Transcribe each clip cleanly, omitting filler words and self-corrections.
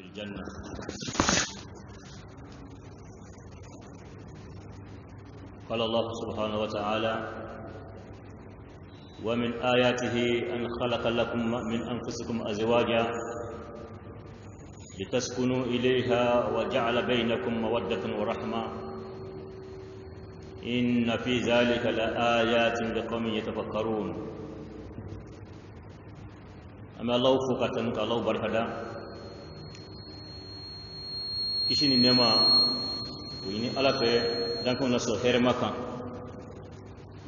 الجنة. قال الله سبحانه وتعالى: ومن آياته أن خلق لكم من أنفسكم أزواجا لتسكنوا إليها وجعل بينكم مودة ورحمة إن في ذلك لآيات لقوم يتفكرون. أما الله فوقتنك الله بركدا كشين نما ويني على في دانكو نسو هرمكا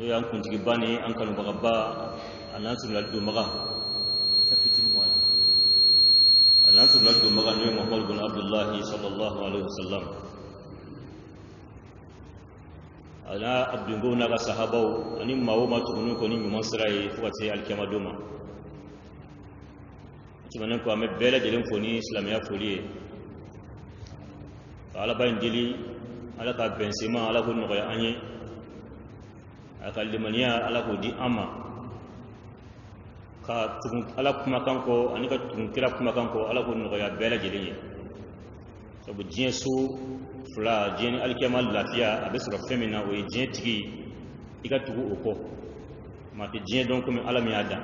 يو أنكم تجيباني أنكم بغبا أنانسو لالدو مغا سفتين مويا أنانسو لالدو مغا نيو محمد بن عبد الله صلى الله عليه وسلم أنا أبدو نغا صحابو أني ما تكونوا كوني ممسراي فواتي الكيما دوما تمنى كو أمي بيلا جلين فوني إسلامية فولي على باين ديلي على كا بنسيما على كو نغيا أني على كا لمنيا على كو دي أما كا تكون على كما كانكو أني كا تكون كرا كما كانكو على كو نغيا بيلا جلين سبو جينسو فلا جين الكيما لافيا أبسر فيمينا وي جين تيجي إيكا تكو أوكو ما تجين دونكو من على ميادا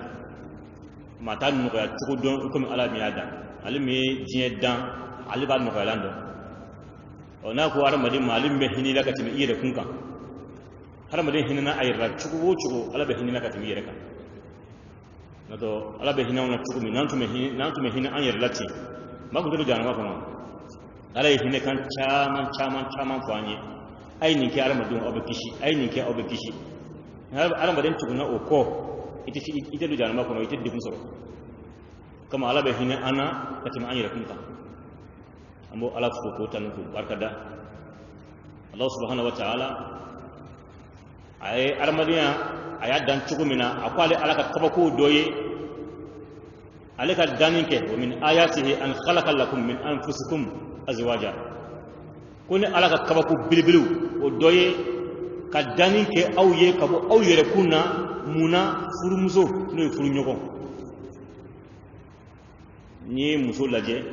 mata nugaya tugu don comme ala mi ada ali mi jien dan ali ba nugaya lando ona ko ara madi malim be hinila ka timi ire kunka har madi hinina ayra tugu ala be hinila ka timi ire ka nado ala be hinina tugu mi nantu me hina an yar lati ma ko do jana ma ko ala hine kan chaman fanye ay ni ke ara madi obekishi ay ni ke obekishi ara madi tugu na oko ite du jana makono ite difun soro kama ala be hina ana katima anyira kunta ambo ala ko tanuku barkada Allah subhanahu wa ta'ala ay armadiya ayadan chugumina akwale ala ka kabako doye alaka daninke wa min ayatihi an khalaqa lakum min anfusikum azwaja kun ala ka kabako bilbilu o doye ka daninke awye kabo awyere kunna muna furu muso no furu nyoko ni muso laje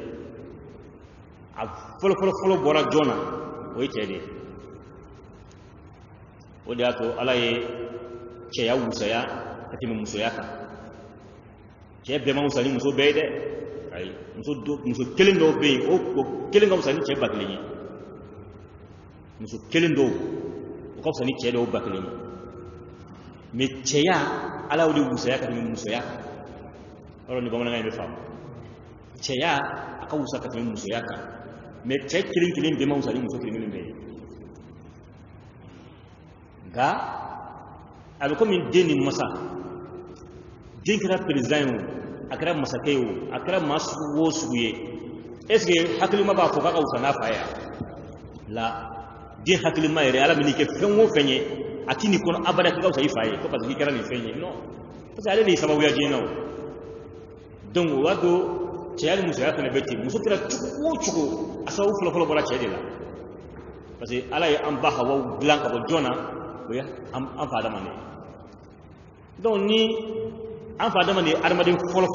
a folo bora jona o yitede o da to alaye ce ya wusaya katimi muso yaka ce be ma musani muso beede ay muso kelendo be o kelenga musani ce bakliñi muso kelendo ko musani ce do bakliñi mais ceya ala wuli wusaya ka min musoya oro ni bamana ngai fam ceya aka wusa ka min musoya ka mais ce kilin be mawsa ni muso kilin be ga ala ko min deni masa din kira president akara masakayo akara masu wosuye est-ce que hakili ma ba fo ka wusa na faya la din hakili ma ire ala min ke fenwo fenye atini kono abada ka gausa ifaye ko parce que kera ni fenye no parce que ale ni sababu ya jina o donc wado ceyali muso ya kana beti muso kira chuku asawu folo bora ceyde la parce que ala ya amba hawa blanca bo jona ya am fa dama ne donc ni am fa dama ne armadin folo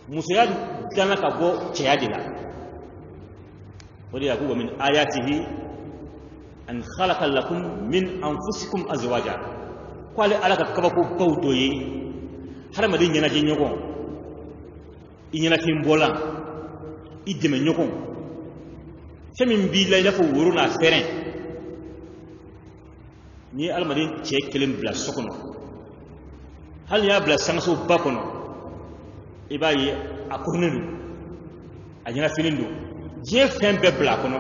muso ya dana ka bo ceyade la wadi ya ko min ayatihi an khalaqa lakum min anfusikum azwaja kwale alaka kabako bawdoye har ma din yana jin nyoko inyana tin bola ideme nyoko femin bi la yafu wuruna feren ni almadin ce kelim bla sokono hal ya bla sanso bakono ibayi akurnenu anyana filindu je fembe bla kono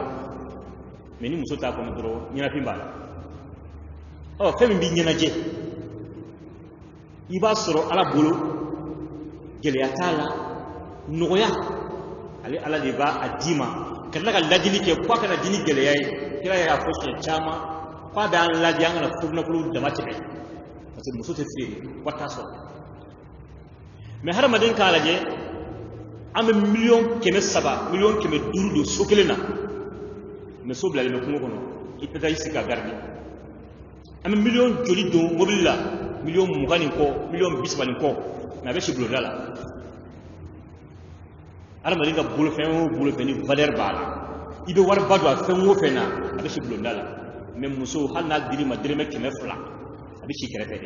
meni muso ta kono doro nyina pimba o femi bi nyina je iba soro ala bolo gele atala noya ali ala de ba adima kala kala dili ke kwa kana dini gele yayi kira ya foshe chama kwa da an ladi an na furna kulu da mace kai parce que muso te firi wata so me har madin kala je am million keme saba million keme durdo sokelena me sobla le ko ngono ipeta isika garbi am million joli do mobile million mugani ko million bisbani ko na be shiblo dala adamaden ka bolofɛn ni valeur b'a la i bɛ wariba don a fɛn o fɛn na a bɛ si bulonda la mais muso hali n'a dir'i ma dɔrɔmɛ 200 a bɛ si kɛrɛfɛ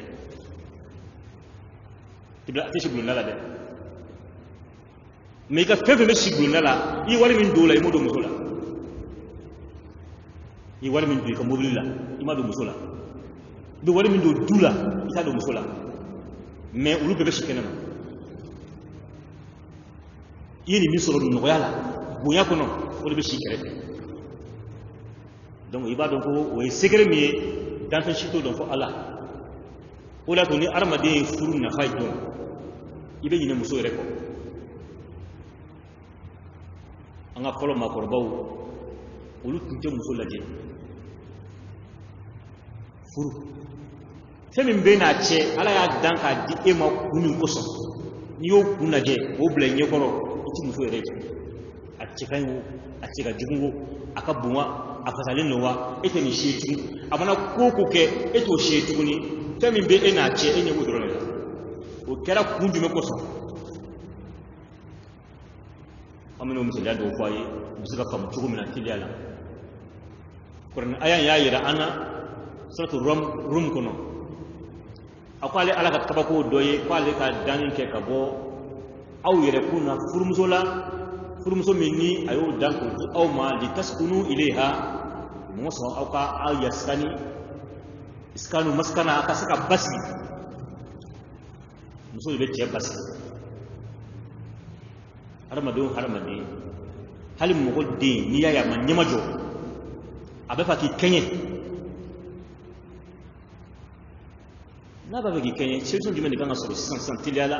de a tɛ si bulonda la dɛ mais i ka fɛn fɛn bɛ si bulonda la i ye wari min don o la i m'o don muso la i ye wari min don i ka mobili la i m'a don muso la i bɛ wari min don du la i t'a don muso la mais olu bɛɛ bɛ si kɛnɛ ma i ye nin min sɔrɔ nɔgɔya la bonya kɔnɔ o de bɛ si kɛrɛfɛ donc i b'a dɔn ko o ye secret min ye danfɛn si t'o dɔn fɔ Ala o de y'a to ni adamaden ye furu nafa ye dɔn i bɛ ɲinɛ muso yɛrɛ kɔ an ka fɔlɔ maakɔrɔbaw olu tun tɛ muso lajɛ furu fɛn min bɛ n'a cɛ Ala y'a dan k'a di e ma kun min kosɔn n'i y'o kun lajɛ k'o bila i ɲɛkɔrɔ i tɛ muso yɛrɛ ye a cɛ ka ɲi o a cɛ ka jugu o a ka bon wa a fasalen don wa e tɛ nin si ye tugun a mana ko o ko kɛ e t'o si ye tuguni fɛn min bɛ e n'a cɛ e ɲɛ b'o dɔrɔn de la o kɛra kun jumɛn kosɔn an bɛna o misaliya dɔw fɔ a ye u bɛ se ka faamu cogo min na teliya la kuranɛ aya y'a jira an na suratu Rum kɔnɔ a ko ale Ala ka kabako dɔ ye ko ale ka danni kɛ ka bɔ aw yɛrɛ kun na furumuso la furumuso min ni a y'o dan k'o di aw ma litaskunu ilayha mɔgɔ sɔrɔ aw ka aw yasikani iskanu maskana a ka se ka basigi muso de bɛ cɛ basigi hadamaden o hadamaden hali mɔgɔ den n'i y'a ye a ma ɲɛma jɔ a bɛ fɛ k'i kɛɲɛ n'a b'a fɛ k'i kɛɲɛ solution jumɛn de kan ka sɔrɔ sisan teliya la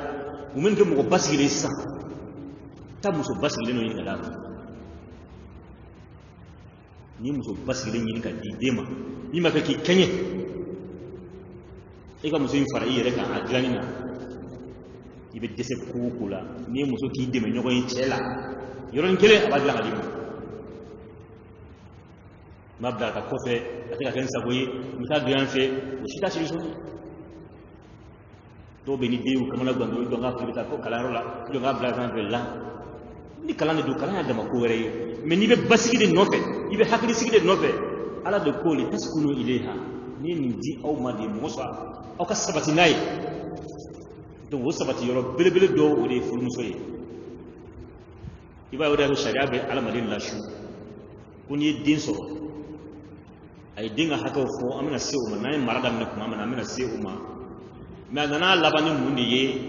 mun bɛ kɛ mɔgɔ basigilen sisan taa muso basigilen dɔ ɲini ka d'a ma n'i ye muso basigilen ɲini ka di den ma n'i ma fɛ k'i kɛɲɛ e ka muso in fara i yɛrɛ kan a dilanni na i bɛ dɛsɛ ko o ko la n'i ye muso k'i dɛmɛ ɲɔgɔn ye cɛ la yɔrɔnin kelen a b'a dilan ka d'i ma n'a bila ka kɔfɛ a tɛ ka kɛ n sago ye n bɛ taa don yan fɛ o si t'a solution ye dɔw bɛ ni den y'u kamana gan dɔrɔn k'a fɔ i bɛ taa fɔ kalanyɔrɔ la dɔn k'a bila sanfɛ la ni kalan de don kalan y'a dama ko wɛrɛ ye mais n'i bɛ basigi de nɔfɛ i bɛ hakilisigi de nɔfɛ Ala de ko litaskunu ilayha ni nin di aw ma de mɔgɔ sɔrɔ aw ka sabati n'a ye donc o sabati yɔrɔ belebele dɔ o de ye furumuso ye i b'a ye o de y'a to sariya bɛ adamaden lasu ko n'i ye den sɔrɔ a ye den ka hakɛw fɔ an bɛna se o ma n'an ye mara daminɛ tuma min na an bɛna se o ma mais a nana laban ni mun de ye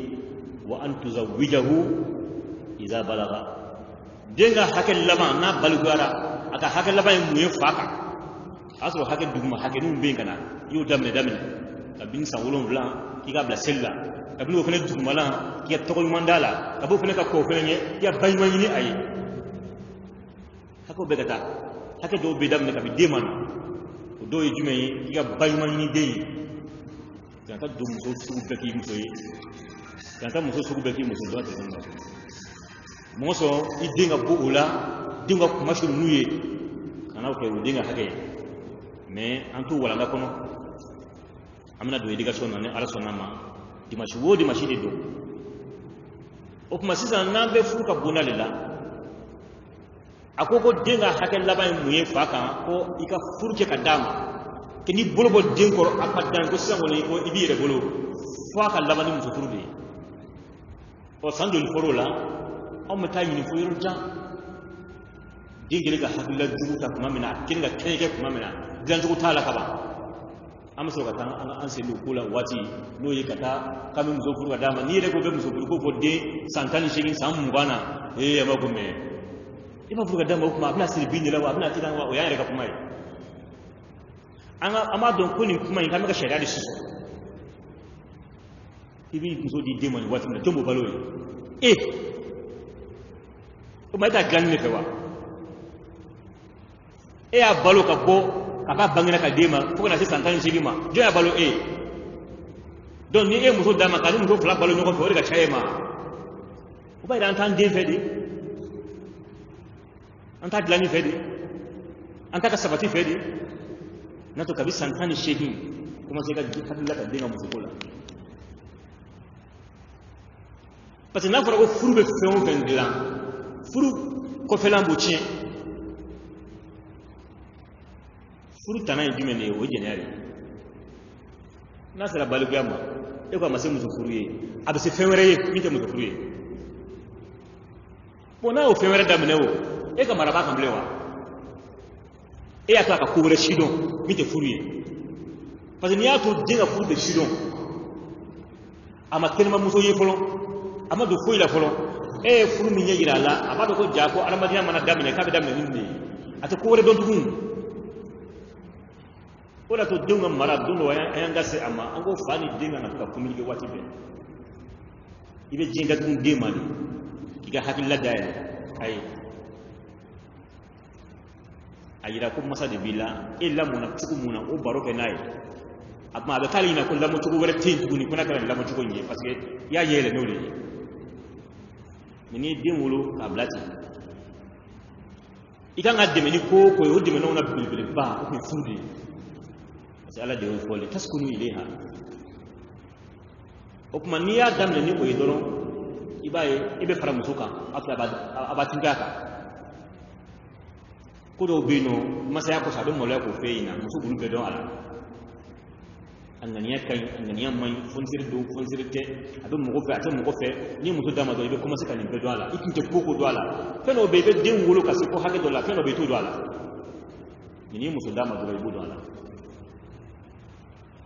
wa an tuzawwijahu idha balagha den ka hakɛ laban n'a balikuyara a ka hakɛ laban ye mun ye fa kan a y'a sɔrɔ hakɛ duguma hakɛninw bɛ yen ka na i y'o daminɛ kabini san 7 k'i k'a bila seli la kabini o fana dugumala k'i ka tɔgɔ ɲuman d'a la kabini o fana ka kɔ o fana ɲɛ k'i ka ba ɲuman ɲini a ye hakɛw bɛ ka taa hakɛ dɔw bɛ daminɛ kabini den ma na o dɔw ye jumɛn ye k'i ka ba ɲuman ɲini den ye ka don muso sugu bɛɛ k'i muso ye ka muso sugu bɛɛ k'i muso dɔ tɛ ɲɔgɔn kan mɔgɔ sɔrɔ i den ka bɔ o la den ka kuma su n'u ye kana kɛ o den ka hakɛ ye mais an t'o walanda kɔnɔ an bɛna don éducation na ni Ala sɔnna ma dimanche o dimanche de don o kuma sisan n'an bɛ furu ka bonda de la a ko den ka hakɛ laban ye mun ye fa kan ko i ka furu kɛ ka d'a ma que n'i bolo bɔ den kɔrɔ a ka dan ko sisan kɔni ko i b'i yɛrɛ bolo fo a ka laban ni muso furu de ye ɔ san joli fɔr'o la anw bɛ taa ɲini fo yɔrɔ jan den kelen ka hakilila jugu ta tuma min na a kelen ka kɛɲɛ kɛ tuma min na dilancogo t'a la kaban an bɛ sɔrɔ ka taa an sen don ko la waati n'o ye ka taa k'an bɛ muso furu ka d'a ma n'i yɛrɛ ko bɛ muso furu ko fɔ den san 18 san 20 na a b'a ko mɛ i b'a furu ka d'a ma o kuma a bɛna siri bin de la wa a bɛna k'i kan wa o y'an yɛrɛ ka kuma ye an b'a dɔn ko nin kuma in k'an bɛ ka sariya de sɔsɔ i b'i muso di den ma nin waati min na jɔn b'o balo ye o ma e t'a dilanni de fɛ wa e y'a balo ka bɔ a k'a bangena ka den ma fo ka na se san 18 ma jɔn y'a balo e donc ni e muso d'a ma k'a ni muso 2 balo ɲɔgɔn fɛ o de ka ca e ma o b'a yira an t'an den fɛ de an t'a dilanni fɛ de an t'a ka sabati fɛ de n'a to kabi san 18 commencé ka hakilila ka den ka muso ko la parce que n'a fɔra ko furu bɛ fɛn o fɛn dilan kɔfɛlan b'o tiɲɛ furu tana ye jumɛn de ye o ye jɛnɛya de ye n'a sera balikuya ma e ko a ma se muso furu ye a bɛ se fɛn wɛrɛ ye min tɛ muso furu ye bon n'a y'o fɛn wɛrɛ daminɛ o e ka mara b'a kan bilen wa e y'a to a ka ko wɛrɛ si dɔn min tɛ furu ye parce que n'i y'a to den ka furu tɛ si dɔn a ma kɛnɛmamuso ye fɔlɔ a ma don foyi la fɔlɔ e ye furu min ɲɛ jira a la a b'a dɔn ko jaa ko adamadenya mana daminɛ k'a bɛ daminɛ ni nin de ye a tɛ ko wɛrɛ dɔn tugun o de y'a to denw ka mara don dɔ an y'an ka se a ma an ko fa ni den ka na to ka communiquer waati bɛɛ i bɛ diɲɛ datugu den ma de k'i ka hakilila dayɛlɛ ayi a yira ko masa de b'i la e lamɔna cogo mun na o baro kɛ n'a ye a tuma a bɛ k'ale ɲɛna ko lamɔcogo wɛrɛ tɛ yen tuguni ko n'a kɛra nin lamɔcogo in ye parce que i y'a ɲɛ yɛlɛ n'o de ye mais n'i ye den wolo k'a bila ten i kan ka dɛmɛ ni ko o ko ye o dɛmɛ n'anw na belebeleba o tun ye furu de ye parce que ala de y'o fɔ le taskunu ilayha o tuma n'i y'a daminɛ ni o ye dɔrɔn i b'a ye i bɛ fara muso kan a b'a tinka a kan ko dɔw bɛ yen nɔ masaya kɔsɔn a bɛ maloya k'o fɛ yen na muso b'olu bɛɛ dɔn a la a ŋaniya ka ɲi a ŋaniya man ɲi fɔnisere don fɔnisere tɛ a bɛ mɔgɔ fɛ a tɛ mɔgɔ fɛ n'i ye muso d'a ma dɔrɔn i bɛ commencer ka nin bɛɛ dɔn a la i tun tɛ ko dɔn a la fɛn dɔw bɛ yen i bɛ den wolo ka se ko hakɛ dɔ la fɛn dɔw bɛ yen i t'o dɔn a la n'i ye muso d'a ma dɔrɔn i b'o dɔn a la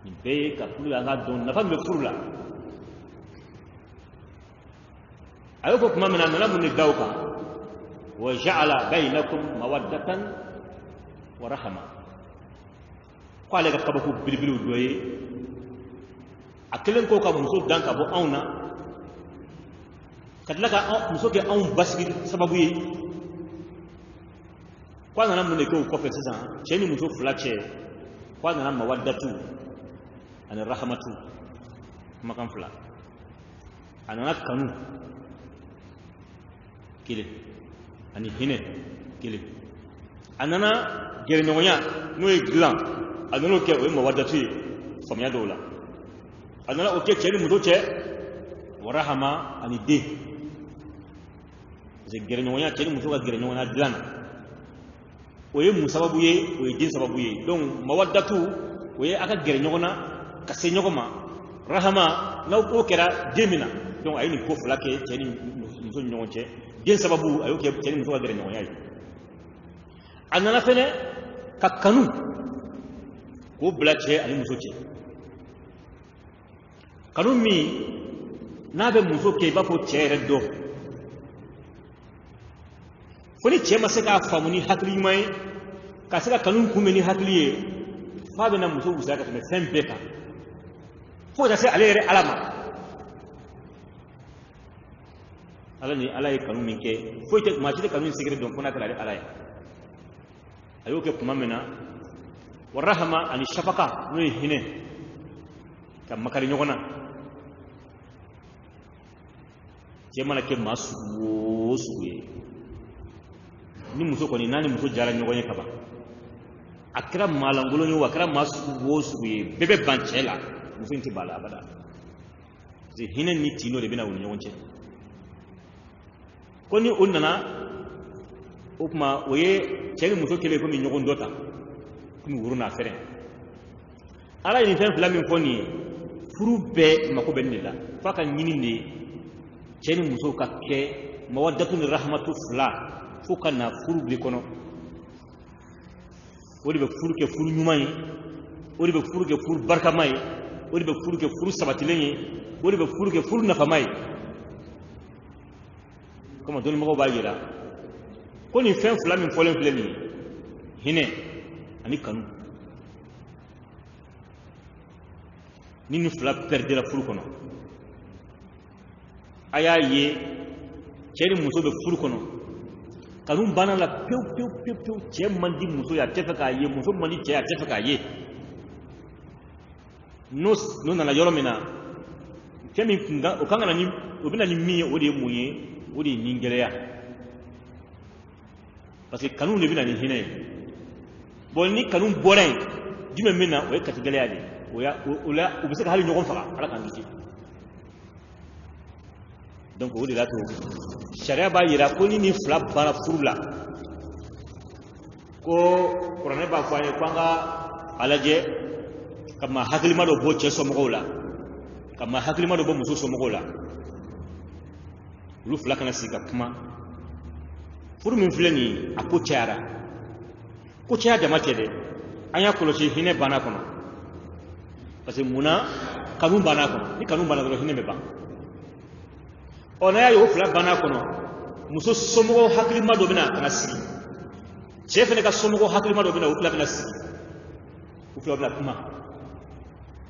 nin bɛɛ ye ka furu an ka dɔn nafa min bɛ furu la a y'o fɔ tuma min na a nana mun de da o kan wa ja'ala baynakum mawaddatan wa rahma ko ale ka kabako belebelew dɔ ye a kelen ko ka muso dan ka bɔ anw na ka tila ka muso kɛ anw basigi sababu ye ko a nana mun de kɛ o kɔfɛ sisan cɛ ni muso fila cɛ ko a nana mawaddatu ani rahmatu kumakan fila a nana kanu kelen ani hinɛ kelen a nana gɛrɛɲɔgɔnya n'o ye dilan a nana o kɛ o ye mawaddatu ye faamuya dɔw la a nana o kɛ cɛ ni muso cɛ wa rahama ani den parce que gɛrɛɲɔgɔnya cɛ ni muso ka gɛrɛɲɔgɔnya dilan na o ye mun sababu ye o ye den sababu ye donc mawaddatu o ye a ka gɛrɛ ɲɔgɔn na ka se ɲɔgɔn ma rahama n'o kɛra den min na donc a ye nin ko fila kɛ cɛ ni muso ni ɲɔgɔn cɛ den sababu a y'o kɛ cɛ ni muso ka gɛrɛ ɲɔgɔnya ye a nana fɛnɛ ka kanu k'o bila cɛ ani muso cɛ kanu min n'a bɛ muso kɛ i b'a fɔ cɛ yɛrɛ dɔ fo ni cɛ ma se k'a faamu ni hakili ɲuman ye ka se ka kanu kunbɛn ni hakili ye f'a bɛna muso wusaya ka tɛmɛ fɛn bɛɛ kan fo ka se ale yɛrɛ ala ma ala ye kanu min kɛ foyi tɛ maa si tɛ kanu in sigiri dɔn fo n'a kɛra ale ala ye a y'o kɛ tuma min na wa rahama ani shafaka n'o ye hinɛ ka makari ɲɔgɔn na cɛ mana kɛ maa sugu o sugu ye ni muso kɔni n'a ni muso jara ɲɔgɔn ye kaban a kɛra maa lankolon ye wa a kɛra maa sugu o sugu ye bɛɛ bɛ ban cɛ la muso in tɛ ban a la abada parce que hinɛ ni tin de bɛna u ni ɲɔgɔn cɛ ko ni o nana o tuma o ye cɛ ni muso kelen komi ɲɔgɔn dɔ ta komi woro n'a fɛrɛ ala ye nin fɛn fila min fɔ nin ye furu bɛɛ mako bɛ nin de la f'a ka ɲini de cɛ ni muso ka kɛ mawaddatu ni rahmatu fila fo ka na furu de kɔnɔ o de bɛ furu kɛ furu ɲuman ye o de bɛ furu kɛ furu barikama ye o de bɛ furu kɛ furu sabatilen ye o de bɛ furu kɛ furu nafama ye comme dɔnnibagaw b'a jira ko nin fɛn fila min fɔlen filɛ nin ye hinɛ ani kanu ni nin fila pɛridera furu kɔnɔ a y'a ye cɛ ni muso bɛ furu kɔnɔ kanu banna la pewu pewu pewu pewu cɛ man di muso ye a tɛ fɛ k'a ye muso man di cɛ ye a tɛ fɛ k'a ye n'o nana yɔrɔ min na fɛn min kun o kan ka na ni o bɛna ni min ye o de ye mun ye o de ye nin gɛlɛya parce que kanu de bɛna ni hinɛ ye bon ni kanu bɔra yen jumɛn bɛ na o ye kati gɛlɛya de ye o la u bɛ se ka hali ɲɔgɔn faga ala k'an kisi donc o de la to sharia ba yira ko ni fula bana furula ko qur'an ba ko ay kwanga alaje kama haklima do bo cheso mogola kama haklima do bo muso so mogola lu fula kana sika kuma furu min filani ako tiara ko tiara jama tede anya kolosi hine bana kono parce que muna kanun bana kono ni kanun bana do hine be ba ona ya yo fula bana kono muso somogo haklima do bina kana siki chef ne ka somogo haklima do bina u fula kana siki u fula bla kuma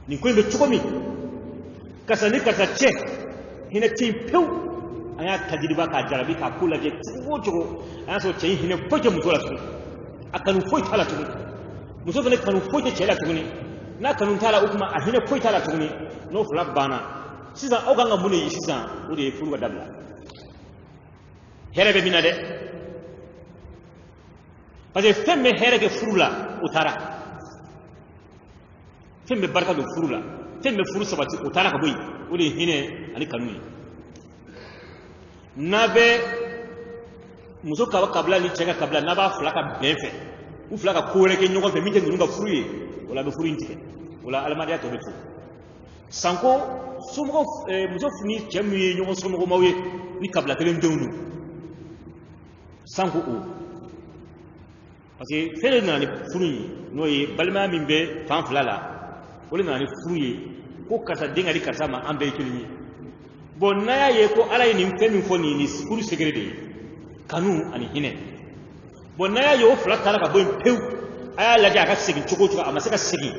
ni ko be chukomi kasa ni kasa che hine tin pew anya tajriba ka jarabi ka kula je chugo anya so che hine poje muso la su akanu foi tala tu muso fene kanu foi che la tu ni na kanu tala ukuma a hine foi tala tu ni no fula bana sisan o ganga mune sisan o de furu dabla herebe bina de parce que femme herege furula utara femme barka do furula femme furu sabati utara ka boy o de hine ani kanuni nabe muso ka kabla ni chega kabla naba flaka benfe u flaka kore ke nyogo fe mite ngurunga furuye wala be furu intike wala almadiya to be fu sanko somo muso funi chemu nyogo somo mawe ni kabla tele ndewnu sanko o parce que fele na ni furuye noye balma mimbe fan flala wala na ni furuye ko kasa denga di kasa ma ambe kilini bon naya ye ko ala ni femi foni ni furu segrede kanu ani hine bon naya yo fla tala ka boy pew aya la ja ka segi choko choko ama seka segi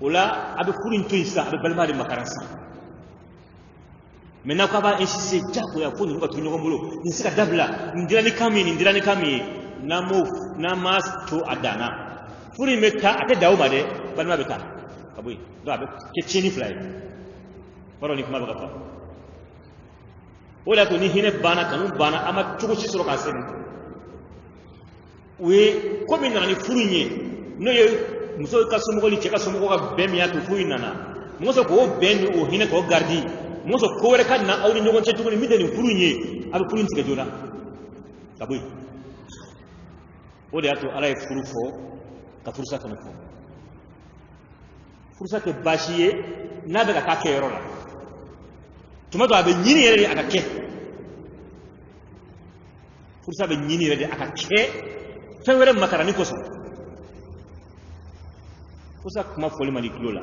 wala abe furu nto isa abe balma de makaransa mena ko ba insiste jako ya foni ko tunyo ngolo ni seka dabla ndira ni kami na mas to adana furi meka ate dawo made balma beta kaboy do abe ke chini fly paro ni kuma ba ka wala to ni hine bana kanu bana ama chugo ci soro ka sen we ko min nani furunye no ye muso ka somo ko li cheka somo ko ka bem ya to fuyi nana muso ko ben o hine ko gardi muso ko wore kan na awni nyogon ci tugo ni mideni furunye abe furun ci ga jona tabuy wala to ala e furu fo ka fursa kan fo fursa ke bashiye na daga ka ke yoro la tuma do abe nyini yere aka ke fursa be nyini yere aka ke fewere makarani ko so fursa kuma foli mani kilola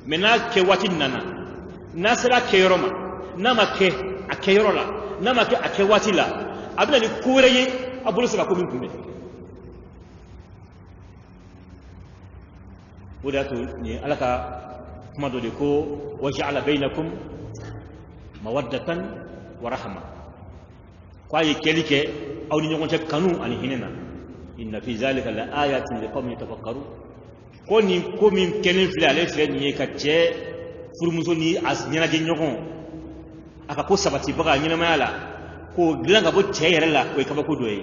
mena ke wati nana nasira ke yoroma nama ke ake yorola nama ke ake wati la abina ni kureye abulu saka ko min kumbe وداتو ني alaka kuma do de ko waja'ala bainakum mawaddatan wa rahma kwa yekelike aw ni nyogon kanu ani hinena inna fi zalika la ayatin liqawmin yatafakkaru ko ni ko min kenen fili ale fili ni ka che furumuso ni as nyana ge nyogon aka ko sabati baga nyina mayala ko dilanga bo che yere la ko kaba ko doye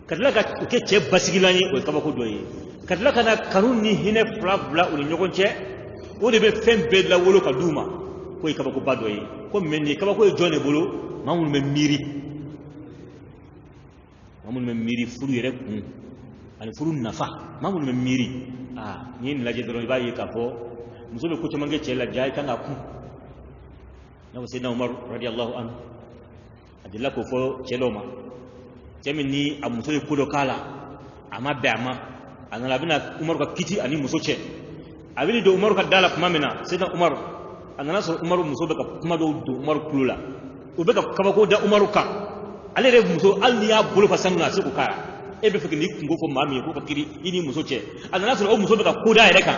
kadla ka ke che basigilani ko kaba ko doye kadla kana kanun ni hine flabla uni nyogon che o de be fembe la wolo ka duma ko kaba ko badoye ko menni kaba ko jone bolo mamul me miri furu yere kun ani furu nafa mamul me miri ni laje doro bayi ka fo muso be ko to mange chela jay kanga ku na sayyidina Umar radiyallahu anhu adilla ko fo cheloma temini amuso ko do kala ama bama anala bina Umar ka kiti ani muso che abini do Umar ka dala kuma mena sayyidina Umar anana so Umar muso be ka kuma do Umar kulula o be ka kaba ko da Umar ka ale re muso alni ya bolo fasanga se ko kara e be fikini ngo ko mami ko ka kiri ini muso che anana so o muso be ka ko da ere ka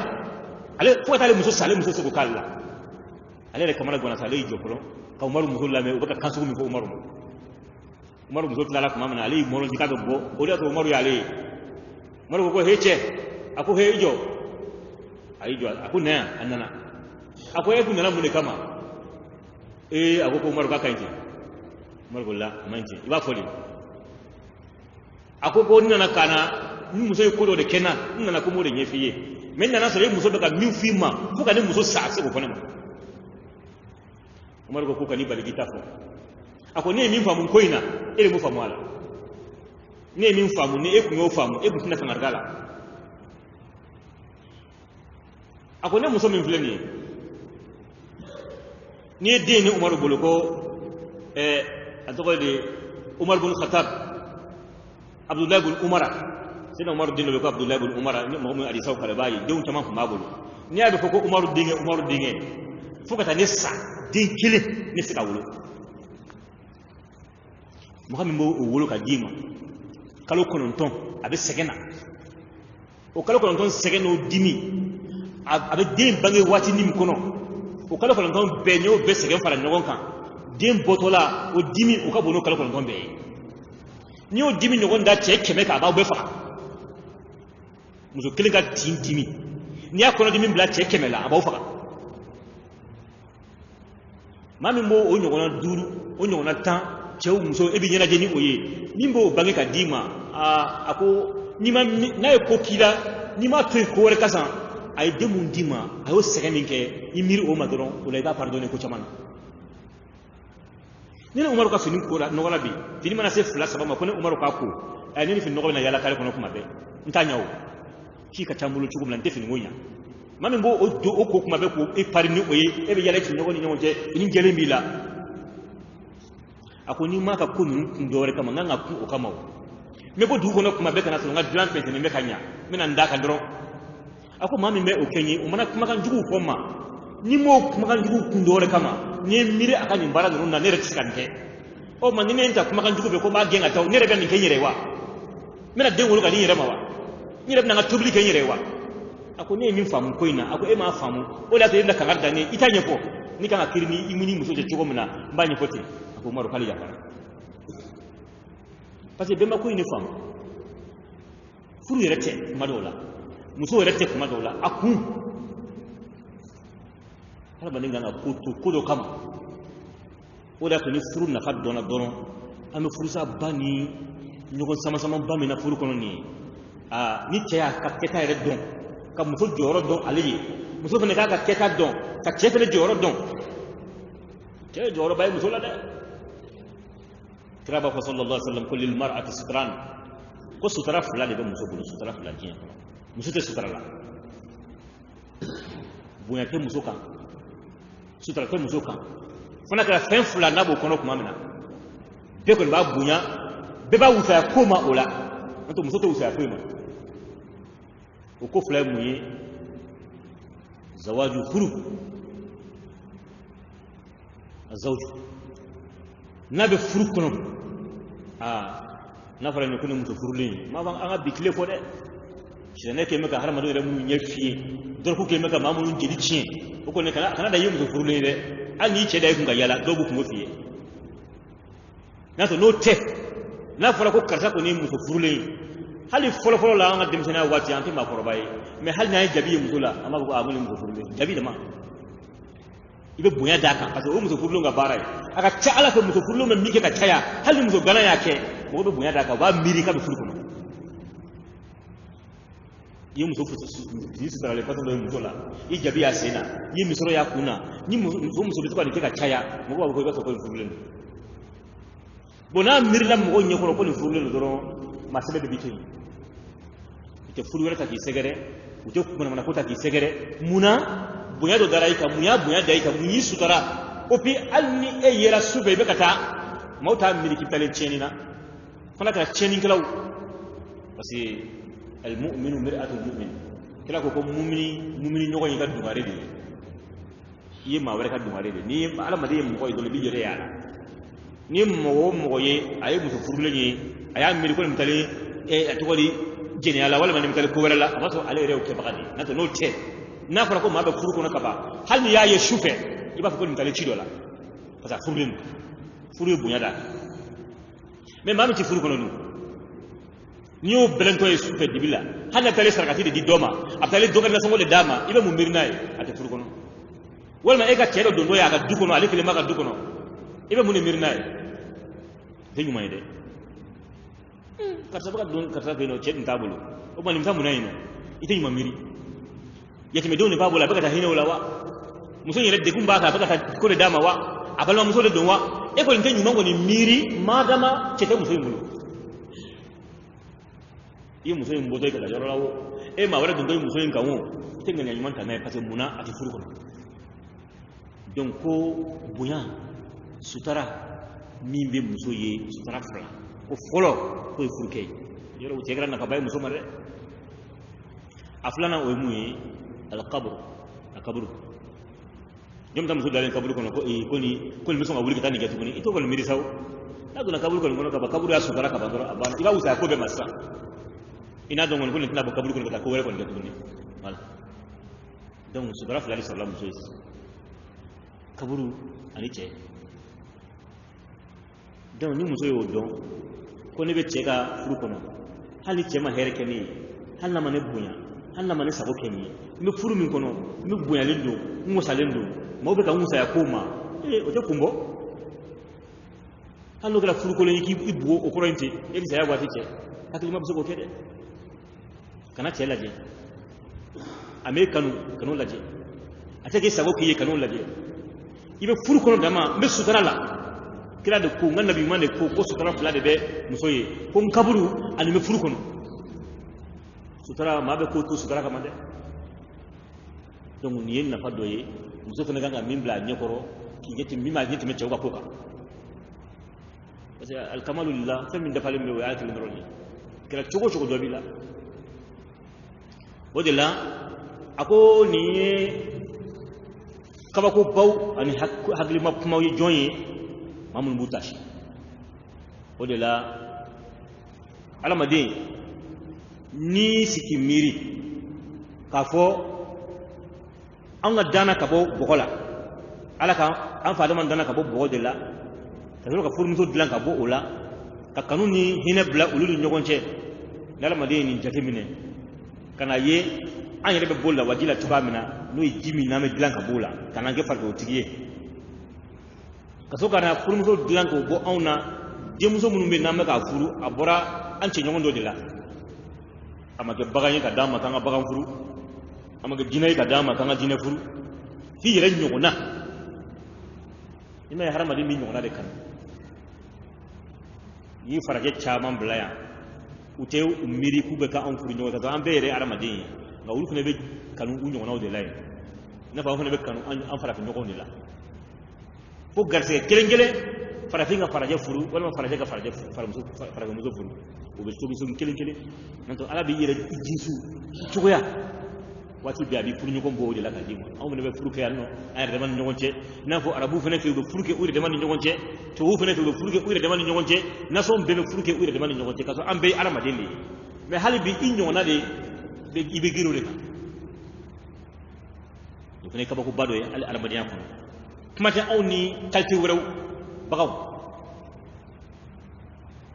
ale ko tale muso sale muso se ko kala ale re kamala gona sale jokoro ka Umar muso la me o be ka kansu mi ko Umar muso tala kuma mena ale moro dikaga go o da to Umar ya ale Umar ko heche ako heijo aijo ako ne anana ako yetu nana mune kama ako ko Umar ka kanji Umar ko la manji iba foli ako ko nana kana ni muso ko do de kena nana ko mo de nyefiye men nana so le muso be ka mi fima ko ka ni muso sa se ko fona Umar ko ka ni baligi tafo ako ne min famu ko ina ele mu famu ala ne min famu ne e ku no famu e butina kangargala ako ne muso min filani ni dini Umar buluko atoko de Umar bin Khattab Abdullah bin Umar sina Umar dinu ko Abdullah bin Umar ni mo mo adi saw kala bayi deun tamam ko mabulu ni abi ko Umar dinge fukata nessa din kile ni sika wulo Muhammad mo wulo ka dima kalo kononton abe segena o kalo kononton segeno dimi abe din bangi wati nim kono o kala kononton be nyo be segen fara nyogon kan din botola o dimi o ka bono kala kononton be ni o dimi nyogon da che keme ka ba be fa muso kelen ka tin dimi ni akono dimi bla che keme la aba fa mami mo o nyogona duru o nyogona tan chewu muso ebi nyana je ni oye nimbo bangi ka dima ako nima na e ko kila nima to ko re kasan ay demun dima ayo sege minke imiri o madron o leba pardonner ko chamana ni Umar ka fini ko no wala bi fini mana se fla sabama ko ne Umar ka ko ay ni fini no na yala kare ko no kuma be ntanyawo ki ka tambulu chugum lan defini ngonya mami mbo o ko kuma be ko e pari ni oye e be yala ti no ni nyonje ni jele mbila ako ni maka ko nun ndore kama nganga ku o kama me bo du ko no kuma be kana so nga grand pente ne me kanya me nan da ka dro ako mami me o kenyi o mana kuma kan jugu ko ma ni mo kuma kan jugu ndore kama ni mire aka ni mbara no na ne reti kanke o man ni enta kuma kan jugu be ko ba genga taw ne rebe ni kenyere wa me na den wolo ka ni yere ma wa ni rebe na nga tobli kenyere wa ako ne min famu ko ina ako e ma famu o la to yenda ka garda ne itanye ko ni kan akirni imuni muso je chugo muna mbanye fote ako maru kali yakara parce que bemba ko ina famu furu yerete madola muso yerete kuma dola akun hala baninga na kudo kama o la to ni furu na fa dona dono ame furu sa bani nyogon sama bami na furu kono ni ni teya ka keta yere don ka muso joro don aliye muso fene ka keta don ka chefele joro don ke joro bay muso la de kraba ko sallallahu alaihi wasallam kulli almar'ati sitran ko sutra fulani be muso bulu sutra fulani muso te sutra la bunya te muso kan sutra te muso kan fana ka fen fulani na bo kono kuma mina be ko ba bunya be ba wusa ko ma ola to muso te wusa ko ma o ko fulani muye zawaju furu azawju nabe furu kono na fara ne kuno muso furulin ma ban an bikle ko de shi ne ke maka har ma do mu nyafiye dor ku ke maka ma mun jidi cin ko ne kana da yi muso furulin de an yi ce da kun ga yala do bu ku fiye na to no te na fara ko karta ko ne muso furulin hali folo la an dem sena wati an ma ko baye mais hal na jabi muso la amma ko amul muso furulin jabi da ma ibe bunya daka parce que o muso furulin ga barai aka ta ala ko muso furulin men mike ka taya hali muso gana yake mo be bunya daka ba miri ka be furulin yi muso yi su tare fato do muso la yi jabi ya sena yi misoro ya kuna ni muso be to ka ka taya mo ba ko ko furulin bona miri la mo nyi ko furulin do ma sebe be bitin ite furulin ta ki segere ujo kuna mana ko ta ki segere muna bunya do darai ka bunya dai ka munyi sutara opi alni e yera sube be kata mauta miliki tale chenina fana ka chenin kalaw parce al mu'minu mir'atu al mu'min kala ko mu'mini nyogo yi ka dumare de yi ma wara ka dumare de ni ala ma de mo ko do bi jere yala ni mo ye ay muso furule ni aya miri ko mtale e atogoli jeni ala wala man mtale ko wala la amaso ale rew ke bagadi nato no te na fara ko mabe furu ko na kaba hal ni yaye shufe iba ko mtale ci dola parce que furu bunya da mais mamu ci furu ko no ni o belento e shufe dibila hana tale sarakati di doma atale doga na sangole dama ibe mu mirnaye ate furu ko no wala ma ega cedo dondo ya ga duko no ale kele maga duko no ibe mu ne mirnaye te nyuma ide karsa baka don karsa be no cedin tabulu o man limta munayino ite nyuma miri yake me doni babula baka ta hina wala wa muso yele de gumba ka baka ta ko de dama wa abalma muso de donwa e ko nte nyuma ngoni miri madama chete muso yimbulu iyo muso yimbo to kala yoro lawo e ma wala dungo muso yin kanwo tenga nya nyuma tana parce muna ati furu ko donc ko bunya sutara mimbe muso ye sutara fala ko folo ko furu kay yoro wuce gara na ka bay muso mare aflana o muyi al qabr jom tam muso dalen kaburu kono ko ni muso ngawuli kitani gatu kuni ito ko miri saw na dona kaburu kono ka kaburu ya sutara ka bandoro abana iba usa ko be massa ina don ngon ko tina ba kaburu kono ka ko wala kono gatu kuni wala donc sutara fulani sallallahu alaihi wasallam kaburu ani ce donc ni muso yo don ko ne be ce ka furu kono hali ce ma here keni hal na mane bunya hal na mane sabo keni mi furu min kono mi bunya lendo ngosa lendo mawbe ka ngosa ya koma o te kumbo hallo kala furu ko le ki ibu o korante e bisa ya wati ce hakili ma buso ko kede kana ce laje amerikanu kanu laje atake sabo ki kanu laje ibe furu kono dama me sutara la kila de ko ngana bi mane ko sutara fula de be musoye ko kaburu ani me furu kono sutara mabe ko to sutara kamande donc ni yenna faddo ye muso fana ganga mimbla nyokoro ki yeti mima yeti me chawga poka parce que al kamalu lillah famin da falim be ayati ndroni kila chogo do bila wodela ako ni kaba ko baw ani hagli ma kuma yi jonye mamun butashi wodela alamade ni sikimiri kafo an ga dana ka bo bogola ala ka an fa man dana ka bo bogo de la ka ka furmuso dilan ka bo ola ka kanuni hine bla ululu nyogonche dala madeni jatemine kana ye an yere be bolla wajila tubamina no jimi na me dilan ka bola kana ge farko tigiye ka so kana furmuso dilan ko bo auna jemuso munumbe na me ka furu abora an ce nyogondo de la amake baganye ka dama kanga bagan furu amaga jinay ka dama kanga jine furu fi yere nyogona ina harama de mi nyogona de kan yi faraje chaman blaya ute umiri kube ka an furu nyogona ka an bere harama de ga wulu ne be kanu nyogona de lay na fa ne be kanu an fara fi nyogona la fo garse kelengele fara fi nga faraje furu wala faraje ka faraje faramuso faraje muso furu o be sobi sobi kelengele nanto ala bi yere jinsu tugoya wati biabi pour ñu ko mbo de la ka dimo amu ne be furu ke yanno ay de man ñogonce na fo arabu fene fi be furu ke uri de man ñogonce to wu fene fi be furu ke uri de man ñogonce na so be furu ke uri de man ñogonce kaso ambe arama deli mais hali bi inyo na de be ibe giro de ka do fene ka ba ko bado e al arama dian ko kuma ta awni kalti wuraw bagaw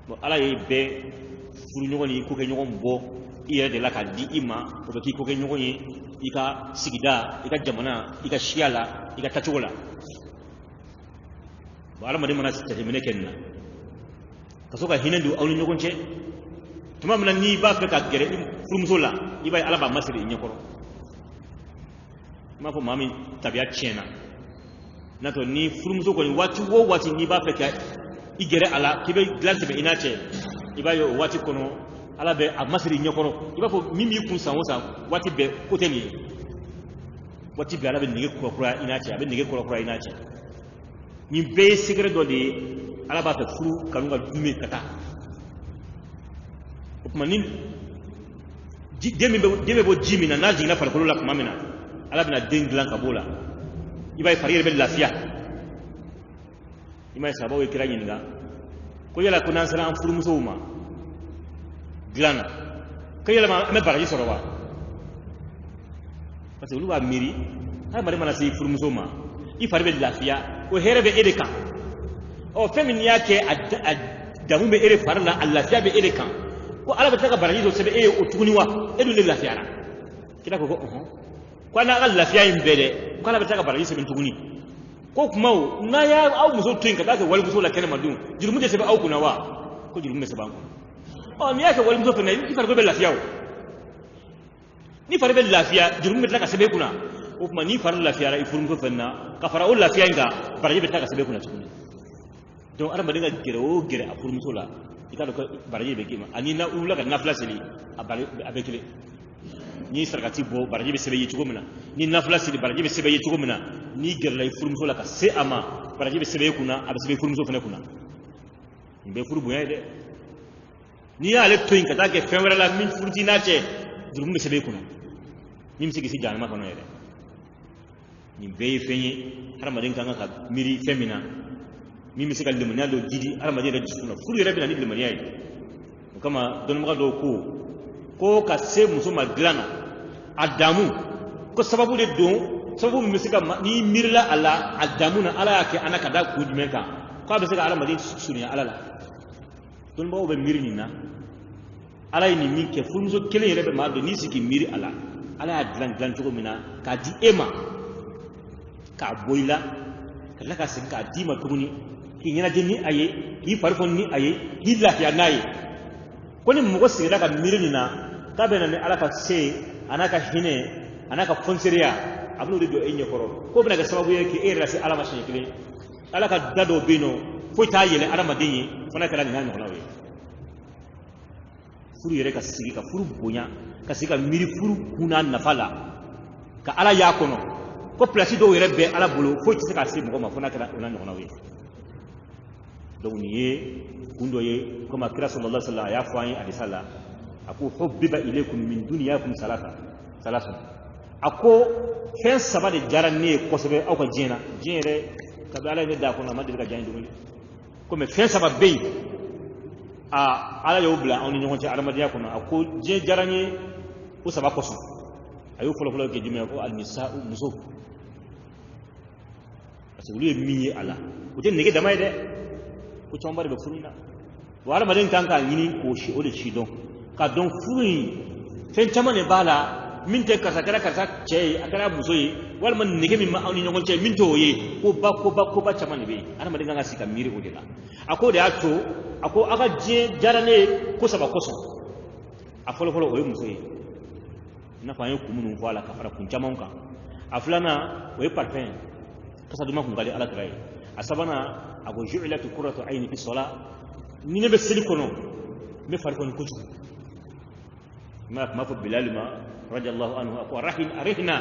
bo ala ye be furu ñogoni ko ke ñogon bo iya de la ka di ima o be ki ko ke ñogon yi ika sigida ika jamana ika shiala ika tachola bo ala made mana sita mene kenna kasoka hinandu awni ñogonce tuma mana ni ba fe ka gere furmusola iba ala ba masri ñokoro ma fo mami tabiya chena nato ni furmuso ko ni wati wo wati ni ba fe ka igere ala kibe glance be inache iba yo wati kono ala be a masiri nyokoro iba fo mimi kun san wosa wati be kote ni wati be ala be nige kokora inache abe nige kokora inache ni be sigre do de ala ba ta furu kanunga dume kata opmanin deme bo jimi na naji na farko la kuma mina ala bina denglan kabola iba farire be lafiya ima sababu kira nyinga ko yala ko nan sala an furu musoma glana kayela ma me baraji sorowa parce que luwa miri ha mari mana si furu musoma i farbe lafiya o herebe edeka o femin yake damu be ere farla lafiya be edeka ko ala ba taka baraji so sebe e o tuguniwa edu le lafiya ra kida ko ko na al lafiya imbele ko ala ba taka baraji sebe tuguni ko kuma na ya au muso twinka da ka wal muso la kene madun jirumu de sebe au kunawa ko jirumu sebe banko o ni yake wal muso fena ni farko be lafiya ni farbe lafiya jirumu be taka sebe kuna o kuma ni far lafiya ra ifuru muso fena ka fara o lafiya nga baraji be taka sebe kuna tukuni donc ara madinga gere o gere a furmuso la ikado ko baraje be kima ani na ula ka nafla sili abekele ni sarkati bo baraje be sebe yichugo mina ni nafla sili baraje be sebe yichugo mina ni gere la furmuso la ka se ama baraje be sebe kuna abe sebe furmuso fene kuna be furu boya de ni ya le toyin ka ta ke femra la min furti na che dum be sebe kuna ni msigi si janama kono yede ni be fenyi har madinga ka miri femina mi misika limaniya do jidi aramadi da jisuna furu yere bina ni limaniya yi kama don maka do ko ka se muso maglana adamu ko sababu de don sababu misika ni mirla ala adamu na ala yake anaka da ku dimenka ko be sika aramadi sunya ala la don bawo be mirni na ala ni min ke furu muso kele yere be ma do ni siki miri ala ya glan jogo mina ka di ema ka boila kala ka sin ka di ma tuguni ki nyana jinni aye ki farfon ni aye ki lafiya nayi koni mugo sigira ka mirni na ka be na ala ka se anaka hine anaka fonseria abnu do enye koro ko bena ga sababu yake e rasi ala ma shekile ala ka dado bino fo ta yele ala madinyi fona kala ngana ngona we furu yere ka sigi ka furu bonya ka sigi ka miri furu kuna nafala ka ala ya kono ko place do yere be ala bolo fo ti ka se mugo ma fona kala ngona we donc ni kundo ye comme akira sallallahu alaihi wasallam ya fani adisala aku hubbiba ilaykum min dunyakum salasa ako fen sabade jaranne ko sebe au ka jena jere ka bala ne da ko na madira ka jani dum comme fen sababe ala yo bla on ni ngonti aramadiya ko ako je jaranye ko sabako so ayo folo ke jime ko al nisa'u muso parce que lui miye ala ko te nege damay de ko chombar be furina wala maden kanka yini ko shi o de shi don ka don furi fen chamane bala min te kasa che akara musoyi wala man nege min ma awni ngon che min to ye ko ba chamane be ana maden kanka sika miri o de la ako de ato ako aga je jarane ko saba koso afolo o ye musoyi na fa yin kumunu wala ka fara kun chamanka aflana o ye parfum kasa duma kun gali ala trai asabana ago ju'ilatu qurratu ayni fi salat ni ne be silikono me farko ko ci ma fa bilal ma radiyallahu anhu aqwa arihna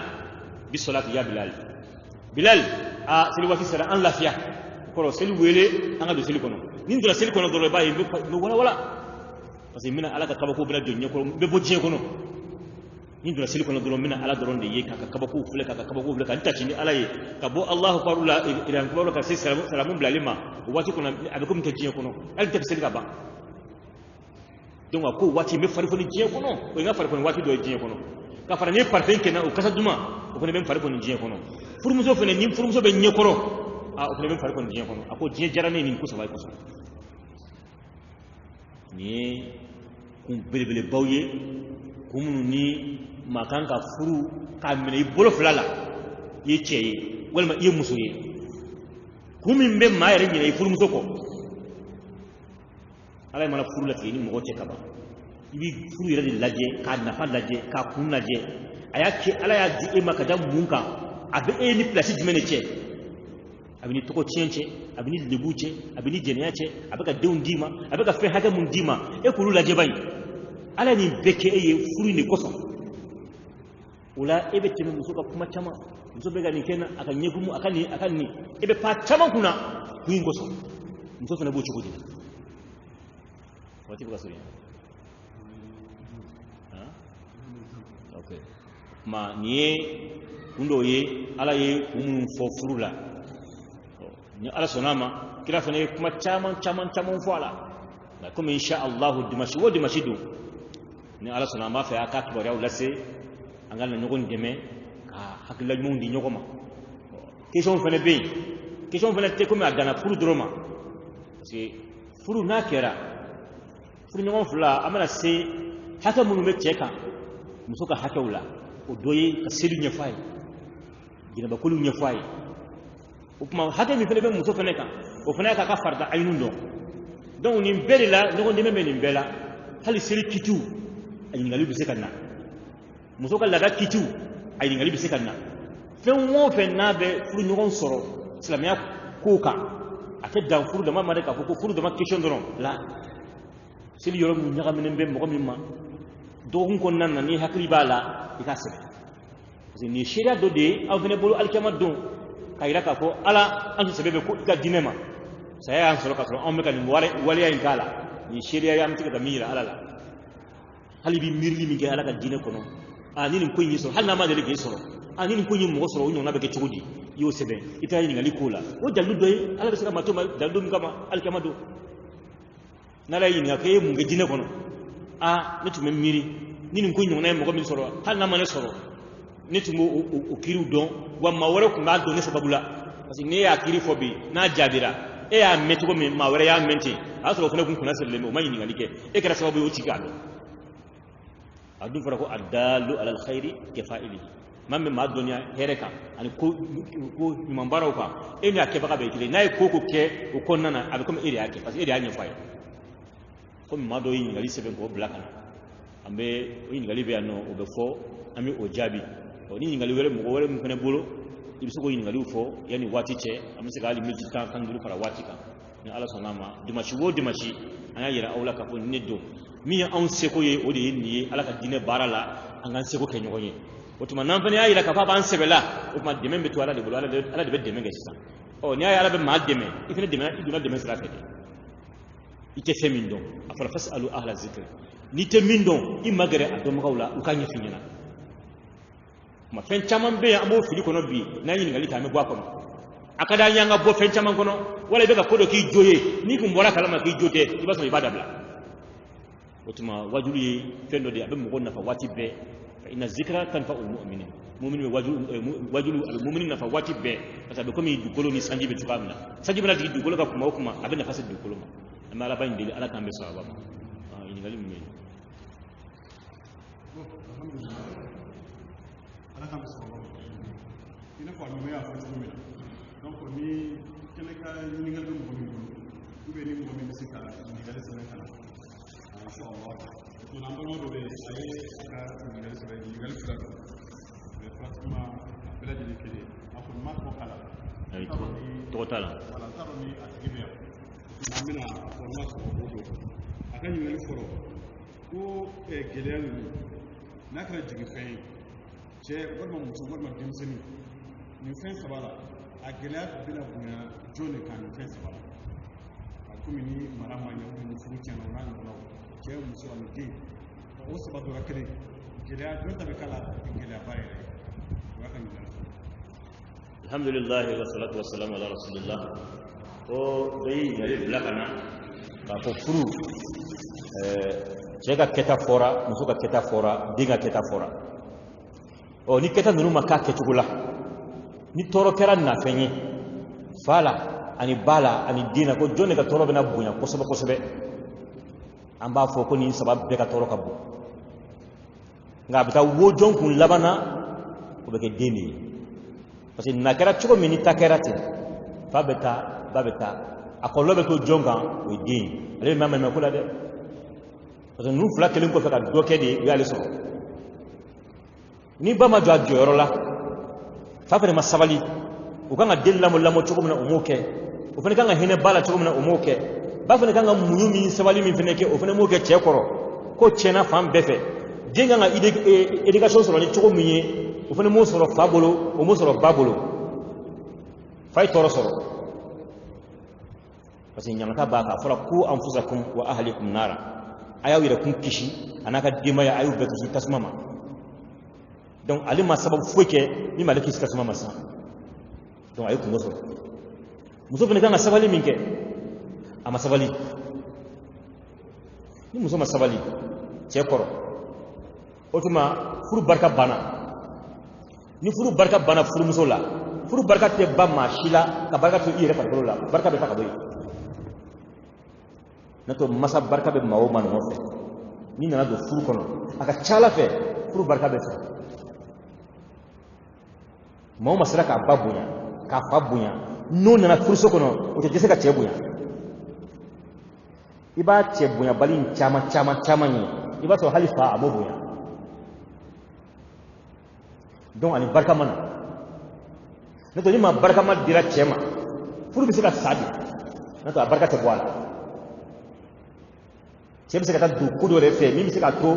bi salati ya bilal a silwa fi sara an lafiya ko selu wele an ga do silikono ni do silikono do bayi wala parce que mina ala ka kabako bila jonye ko be bojje kono ni do silikono do mina ala do ronde ye ka kabako fule ka kabako fule ka tachi ni ala ye ka bo allah farula ila ko ka sai salamun blalima wati kuna abekum to jiye kono al ta silika ba don ko wati me farfo ni jiye kono ko nga farfo ni wati do jiye kono ka fara ne parfum kenan o kasa duma o ko ne ben farfo ni jiye kono furmuso fene ni furmuso be nye koro o ko ne ben farfo ni jiye kono ako jiye jarane ni ko sabai ko so ni kun belebele bawye kumunu ni makanka furu ka mine bolo fulala ye cheye walma ye muso ye kumin be ma yare ni furu muso ko ala mana furu la ni mo che kaba ibi furu yare laje ka nafa laje ka kun laje ayake ala ya di e maka da munka abe e ni place di mene che abini toko chenche abini lebuche abini jeneache abeka deun dima abeka fe haga mun dima e kulu laje bai ala ni beke e furu ni koso ula ebe teme musoka kuma chama musobe ga ni kenan akan yegumu akan ni ebe pa chama kuna kuingo so musofa na bo chukudi wati buka suri okay ma nie kundo ye ala ye kumun fo furula ni ala sonama kila fane kuma chama fo ala la kuma insha Allah dimashidu ni ala sonama fa aka tubari au lase angal na nyogon deme ka hakila mun di nyogoma question fene be question fene te comme adana furu droma parce que furu na kera furu nyogon fula amana se haka mun me cheka musoka haka ula o doye ka selu nyafai gina ba kulu nyafai o kuma haka mi fene be muso fene ka o fene ka farda aynun donc ni beli la nyogon deme be ni bela hali selu kitu ayi ngalu bi sekanna muso ka laga kitu ayi ngali bi sekanna fen wo fen na be furu nyogon soro islamia ko ka ate dan furu dama mare ka ko furu dama question doron la seli yoro mu nyaga minen be mo mimma do hun kon nan ni hakri bala ikase parce ni sharia do de aw fene bolu alkama don kayira ka ko ala an sebebe ko ga dinema saya an soro ka soro on me kan waliya in kala ni sharia ya mtika da mira ala la hali bi mirli mi ga ala ka dine kono ani ni ko yi soro hal na ma de ke soro ani ni ko yi mo soro nyona be ke chugudi yo sebe ita yi ngali kula o jallu doy ala be saka matuma jallu ngama alkama do nala yi nga ke mu nge dine kono netu me miri ni ko nyona mo ko mi soro hal na ma ne soro netu mo o kiru don wa ma wore ko ngal do ne sababula parce que ne ya kiri fobi na jabira e ya metu ko ma wore ya menti asoro fene kun kuna selle mo ma yi ngali ke e kara sababu yo tigalo adu fara ko addalu ala alkhairi kafa'ilihi mamme ma dunya hereka ani ko mambara ko eni akeba ka be kile nay ko ke o konnana abe comme iri ake parce que iri anya fay ko ma do yin ngali sebe ko blakana ambe yin ngali be anno o be fo ami o jabi o ni ngali wore mu fene bolo ibiso ko yin ngali fo yani wati che amse gali miji kan kan dulu para wati kan ni ala sonama dimashi wo dimashi anya yira awla ka ko neddo mi an seko ye o de ni ala ka dine barala an gan seko ke nyogonye otuma nan fane ayira ka fa ban sebela otuma deme be to ala de bolo ala de be deme ngesa o ni ayala be ma deme ifene deme iduna deme sira fete ite femindo afala fasalu ahla zikr ni te mindo imagare adom gawla u kanye finyana ma fen chaman be amo fili kono bi na yin ngali ta me gwa kono akada nyanga bo fen chaman kono wala be ka kodo ki joye ni kum bora kalama ki jote ibaso ibada bla otuma wajulu yi fendo de abe mo gonna fa wati be inna zikra tanfa'u mu'minin mu'minin wajulu al-mu'minin nafa wati be parce que comme du koloni sanji be tukamna sanji bana di du kolo ka kuma abe na fasid du kolo ma amma la bayin dili ala tambe sawaba ini ngali mi alhamdulillah ala tambe sawaba ina ko mi ya fa tumi donc ni kene ka ni ngal dum ko ni be ni mo mi sika ni ngal sama kana inshallah to namba mo do be ay ka ni ngal sama ni ngal fura be fatima bela jeli kede afon ma ko kala ay total wala taro ni atgibe amina forma ko do aka ni ngal foro ko geleal ni nakara jigi fay che gorma mutu gorma dimseni ni fen sabala a geleal bila bunya jone kan fen sabala akumi ni marama ni ko fu chana na no che musu amdi o sabado rakere geleal do tabe kala geleal bare wa kan ni alhamdulillah wa salatu wa salam ala rasulillah o dai yare blakana ka ko furu jega keta fora muso ka keta fora dinga keta fora o ni keta nuru maka ketugula ni toro kera na fenyi fala ani bala ani dina ko jonne ka toro bena bunya ko sobe amba fo ko ni sabab be ka toro ka bu nga bita wo jonkun labana ko be ke deni parce que nakara chuko mini takerate fa beta babeta akolo be to jonga we din ale mama me kula de parce que nous fla kelen ko fa ka doke de yale so ni ba ma jwa joro la fa fere masabali o kanga della mo lamo chuko na umuke o fene kanga hene bala chuko na umuke ba fene kanga muyumi sabali mi fene ke o fene mo ke chekoro ko chena fam befe dinga nga education so ni chuko miye o fene mo soro fabolo o mo soro babolo fay toro soro parce que nyamata baka fara ku anfusakum wa ahlikum nara ayaw ira kun kishi anaka dimaya ayu be kishi tasmama donc ali ma sabab foke ni malaki tasmama sa donc ayu kun soro muso fene kanga sabali minke ama sabali ni muso ma sabali chekoro otuma furu barka bana ni furu barka bana furu muso la furu barka te ba mashila ka barka to ire farko la barka be taka boy nato masa barka be mawo man mo fe ni na do furu kono aka chala fe furu barka be sa mawo masara ka babunya ka fabunya no na furu so kono o te jese ka chebunya iba chebunya balin chama ni iba to halifa amobunya donc ani barka mana ne to ni ma barka ma dira chema furu bi se ka sabi n'o tɛ a barika tɛ bɔ a la cɛ bɛ se ka taa don ko dɔ yɛrɛ fɛ min bɛ se ka to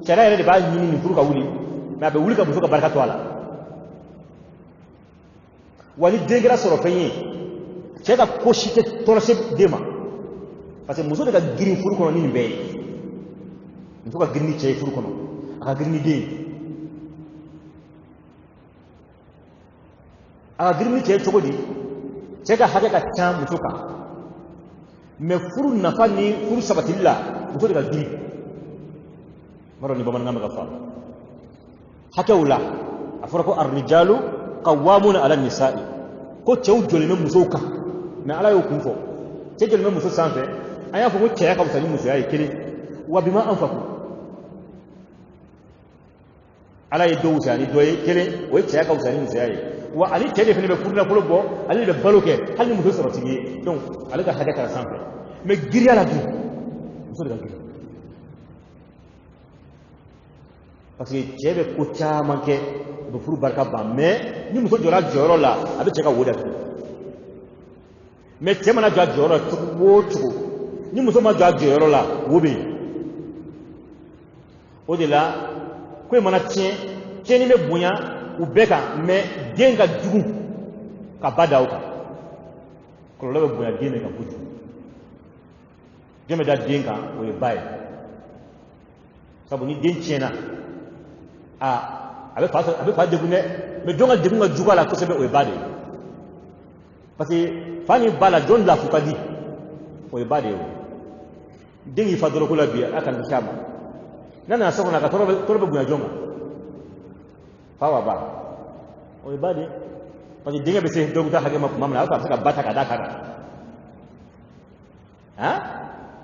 sariya yɛrɛ de b'a ɲini nin furu ka wuli mais a bɛ wuli ka muso ka barika to a la wa ni den kɛra sɔrɔ fɛn ye cɛ ka ko si tɛ tɔɔrɔ se den ma parce que muso de ka girin furu kɔnɔ ni nin bɛɛ ye muso ka girin ni cɛ ye furu kɔnɔ a ka girin ni den ye a ka girin ni cɛ ye cogo di cɛ ka hakɛ ka ca muso kan mais furu nafa ni furu sabatili la muso de ka girin ma dɔn ni bamanankan bɛ ka faamu hakɛw la a fɔra ko arrijalu qawwamuna ala nisa'i ko cɛw jɔlen bɛ musow kan mais ala y'o kun fɔ cɛ jɔlen bɛ muso sanfɛ an y'a fɔ ko cɛya ka fisa ni musoya ye kelen wa bima anfaqu ala ye dɔ wusaya ni dɔ ye kelen o ye cɛya ka fisa ni musoya ye wa ale cɛ de fana bɛ furu nafolo bɔ ale de bɛ balo kɛ hali ni muso sɔrɔ tigi ye donc ale ka hakɛ taara sanfɛ mais giriya la dun muso de ka girin parce que cɛ bɛ ko caman kɛ u bɛ furu barika ban mais ni muso jɔra jɔyɔrɔ la a bɛ cɛ ka wo datugu mais cɛ mana jɔ a jɔyɔrɔ la cogo o cogo ni muso ma jɔ a jɔyɔrɔ la wo bɛ yen o de la ko in mana tiɲɛ tiɲɛni bɛ bonya u bɛɛ kan mais den ka jugu ka ba da o kan kɔlɔlɔ bɛ bonya den de kan kojugu jɔn bɛ da den kan o ye ba ye sabu ni den tiɲɛna a bɛ fa degun dɛ mais jɔn ka degun ka jugu a la kosɛbɛ o ye ba de ye parce que fa ni ba la jɔn lafu ka di o ye ba de ye o den y'i fa dɔrɔn ko la bi a kan kisi a ma n'a nana so kɔnɔ a ka tɔɔrɔ bɛ bonya jɔn kan fa wa ba o ye ba de ye parce que denkɛ bɛ se dɔ bɛ taa hakɛ ma tuma min na a bɛ se ka ba ta ka d'a kan han